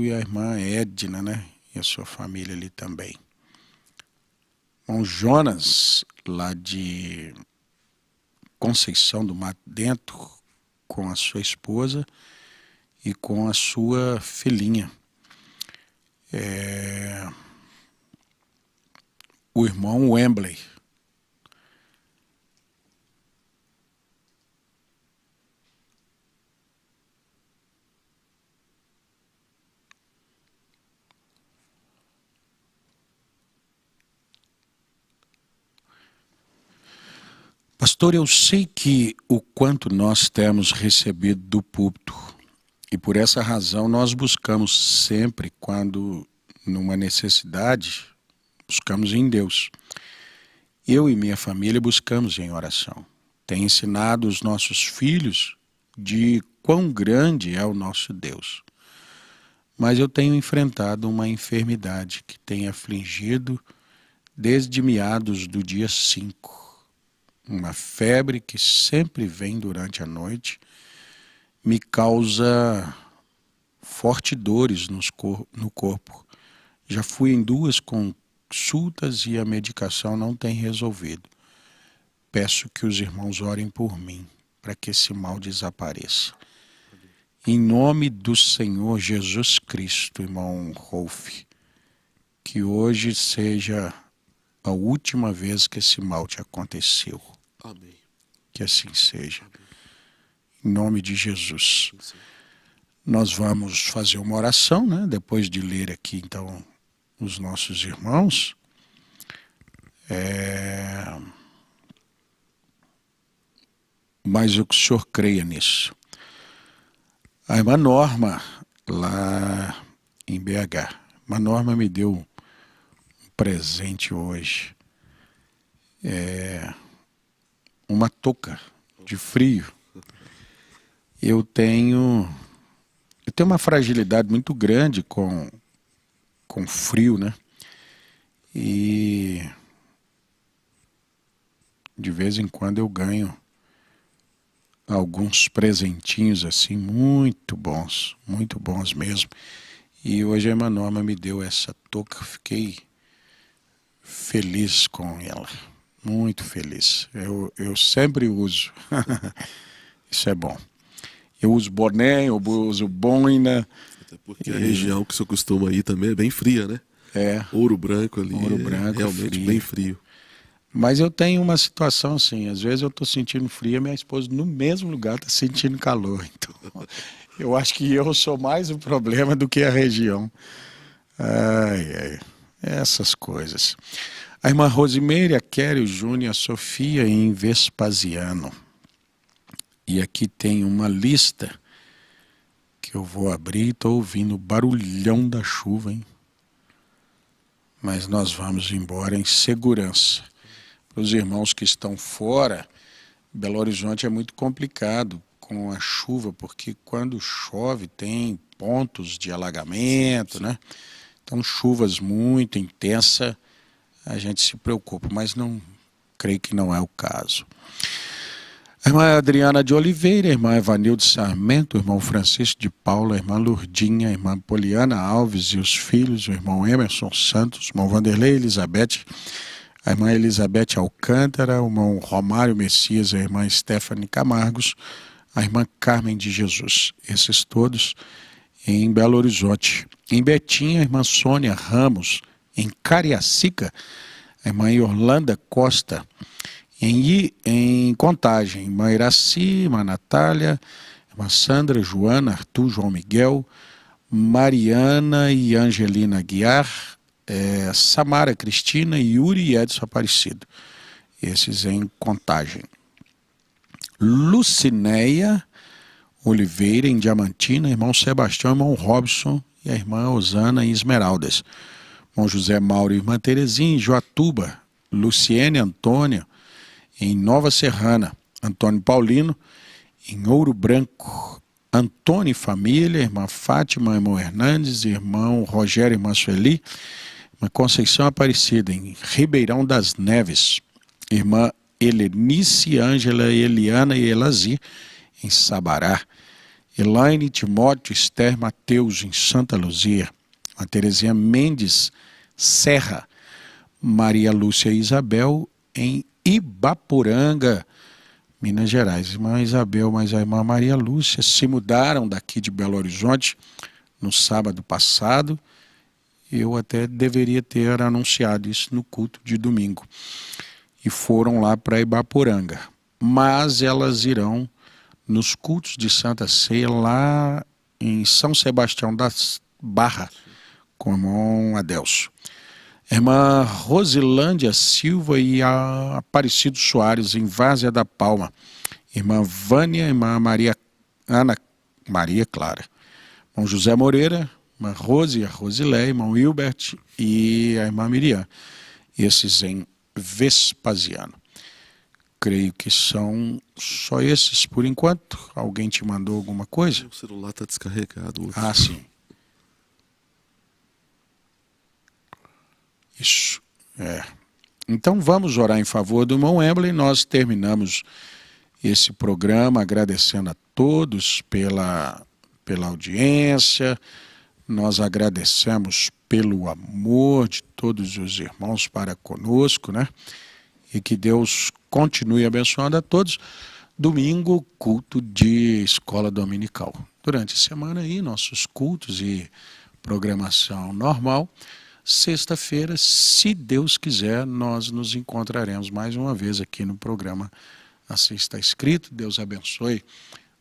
e a irmã Edna, né? E a sua família ali também. Irmão Jonas, lá de Conceição do Mato Dentro, com a sua esposa e com a sua filhinha. O irmão Wembley. Pastor, eu sei que o quanto nós temos recebido do púlpito, e por essa razão nós buscamos sempre, quando numa necessidade, buscamos em Deus. Eu e minha família buscamos em oração. Tenho ensinado os nossos filhos de quão grande é o nosso Deus. Mas eu tenho enfrentado uma enfermidade que tem afligido desde meados do dia 5. Uma febre que sempre vem durante a noite, me causa fortes dores no corpo. Já fui em 2 consultas e a medicação não tem resolvido. Peço que os irmãos orem por mim, para que esse mal desapareça. Em nome do Senhor Jesus Cristo, irmão Rolf, que hoje seja a última vez que esse mal te aconteceu. Amém. Que assim seja. Em nome de Jesus. Nós vamos fazer uma oração, né? Depois de ler aqui, então, os nossos irmãos. Mas eu que o senhor creia nisso. A irmã Norma, lá em BH. A irmã Norma me deu um presente hoje. Uma touca de frio. Eu tenho uma fragilidade muito grande com frio, né? E de vez em quando eu ganho alguns presentinhos assim muito bons mesmo. E hoje a irmã Norma me deu essa touca, fiquei feliz com ela, muito feliz. Eu sempre uso, isso é bom. Eu uso boné, eu uso boina. Até porque a região que o senhor costuma ir também é bem fria, né? Ouro Branco ali, Ouro Branco, realmente frio. bem frio. Mas eu tenho uma situação assim, às vezes eu estou sentindo frio e minha esposa no mesmo lugar está sentindo calor. Então, eu acho que eu sou mais o problema do que a região. Essas coisas. A irmã Rosimeire, a Kelly, o Júnior, a Sofia em Vespasiano. E aqui tem uma lista que eu vou abrir. Estou ouvindo o barulhão da chuva, hein? Mas nós vamos embora em segurança. Para os irmãos que estão fora, Belo Horizonte é muito complicado com a chuva, porque quando chove tem pontos de alagamento, né? Então chuvas muito intensas, a gente se preocupa, mas não creio que não é o caso. A irmã Adriana de Oliveira, a irmã Evanilde Sarmento, o irmão Francisco de Paula, a irmã Lourdinha, a irmã Poliana Alves e os filhos, o irmão Emerson Santos, o irmão Vanderlei Elizabeth, a irmã Elizabeth Alcântara, o irmão Romário Messias, a irmã Stephanie Camargos, a irmã Carmen de Jesus. Esses todos em Belo Horizonte. Em Betim, a irmã Sônia Ramos. Em Cariacica, a irmã Orlanda Costa. Em Contagem, irmã Iraci, irmã Natália, irmã Sandra, Joana, Arthur, João Miguel, Mariana e Angelina Guiar, Samara Cristina, Yuri e Edson Aparecido. Esses em Contagem. Lucinéia Oliveira, em Diamantina, irmão Sebastião, irmão Robson e a irmã Osana em Esmeraldas. Irmão José Mauro e irmã Terezinha em Joatuba. Luciene Antônio em Nova Serrana. Antônio Paulino em Ouro Branco. Antônio e família, irmã Fátima, irmão Hernandes, irmão Rogério e irmã Sueli. Irmã Conceição Aparecida em Ribeirão das Neves. Irmã Helenice, Ângela, Eliana e Elazir em Sabará. Elaine, Timóteo, Esther, Mateus em Santa Luzia. A Terezinha Mendes Serra. Maria Lúcia e Isabel em Ibaporanga, Minas Gerais. Irmã Isabel, mas a irmã Maria Lúcia se mudaram daqui de Belo Horizonte no sábado passado. Eu até deveria ter anunciado isso no culto de domingo. E foram lá para Ibaporanga. Mas elas irão nos cultos de Santa Ceia lá em São Sebastião da Barra, com o irmão Adelso. Irmã Rosilândia Silva e a Aparecido Soares, em Várzea da Palma. Irmã Vânia, irmã Ana Maria Clara. Irmão José Moreira, irmã Rose, a Rosilé, irmão Hilbert e a irmã Miriam. Esses em Vespasiano. Creio que são só esses por enquanto. Alguém te mandou alguma coisa? O celular está descarregado. Ah, sim. Isso. Então vamos orar em favor do irmão Embley. Nós terminamos esse programa agradecendo a todos pela audiência. Nós agradecemos pelo amor de todos os irmãos para conosco, né? E que Deus continue abençoando a todos. Domingo, culto de escola dominical. Durante a semana aí, nossos cultos e programação normal. Sexta-feira, se Deus quiser, nós nos encontraremos mais uma vez aqui no programa Assim Está Escrito. Deus abençoe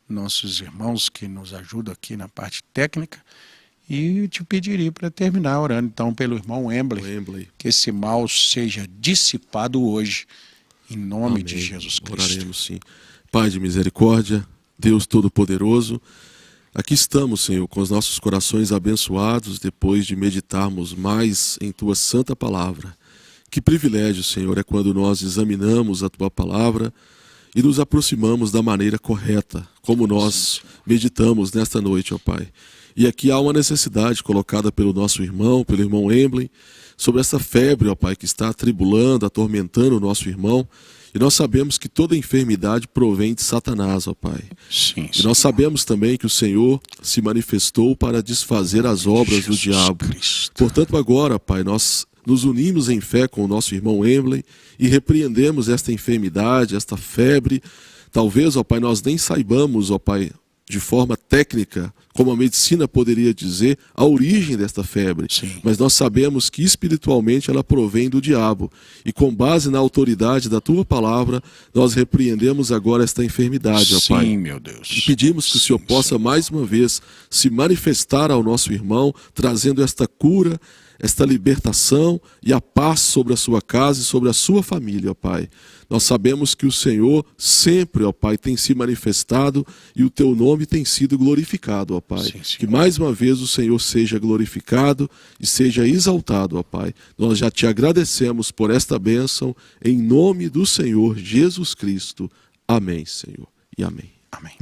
nossos irmãos que nos ajudam aqui na parte técnica. E te pediria para terminar orando então pelo irmão Embley, que esse mal seja dissipado hoje, em nome Amém. de Jesus Cristo. Oraremos sim. Pai de misericórdia, Deus Todo-Poderoso, aqui estamos, Senhor, com os nossos corações abençoados depois de meditarmos mais em Tua Santa Palavra. Que privilégio, Senhor, é quando nós examinamos a Tua Palavra e nos aproximamos da maneira correta, como nós meditamos nesta noite, ó Pai. E aqui há uma necessidade colocada pelo nosso irmão, pelo irmão Embley, sobre essa febre, ó Pai, que está atribulando, atormentando o nosso irmão. E nós sabemos que toda enfermidade provém de Satanás, ó Pai. Sim, E nós sabemos também que o Senhor se manifestou para desfazer as obras do Jesus diabo. Cristo. Portanto, agora, Pai, nós nos unimos em fé com o nosso irmão Embley e repreendemos esta enfermidade, esta febre. Talvez, ó Pai, nós nem saibamos, ó Pai, de forma técnica, como a medicina poderia dizer, a origem desta febre. Sim. Mas nós sabemos que espiritualmente ela provém do diabo. E com base na autoridade da Tua Palavra, nós repreendemos agora esta enfermidade, ó Pai. Sim, meu Deus. E pedimos que o Senhor possa mais uma vez se manifestar ao nosso irmão, trazendo esta cura, esta libertação e a paz sobre a sua casa e sobre a sua família, ó Pai. Nós sabemos que o Senhor sempre, ó Pai, tem se manifestado e o Teu nome tem sido glorificado, ó Pai. Sim, Senhor. Que mais uma vez o Senhor seja glorificado e seja exaltado, ó Pai. Nós já Te agradecemos por esta bênção, em nome do Senhor Jesus Cristo. Amém, Senhor, e amém. Amém.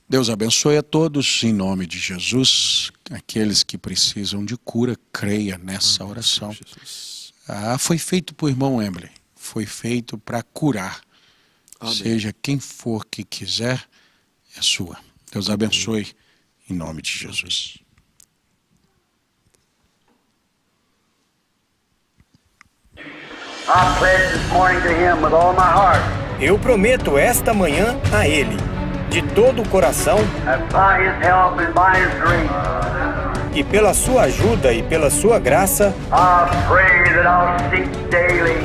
Deus abençoe a todos, em nome de Jesus. Aqueles que precisam de cura, creia nessa oração. Jesus. Foi feito por irmão Embley. Foi feito para curar. Amém. Seja quem for que quiser, é sua. Deus abençoe, em nome de Jesus. I pledge this morning to Him with all my heart Eu prometo esta manhã a Ele, de todo o coração, that by His help and by His grace, e pela sua ajuda e pela sua graça, I pray that I'll seek daily,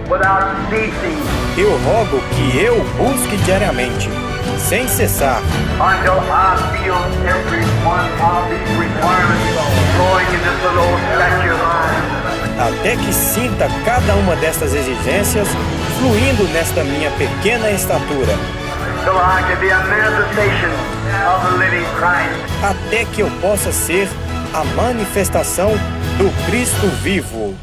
without ceasing, eu rogo que eu busque diariamente, sem cessar, until I feel every one of these requirements growing in this little old statue of mine. até que sinta cada uma destas exigências fluindo nesta minha pequena estatura, Till I can be a manifestation of the living Christ. até que eu possa ser a manifestação do Cristo vivo.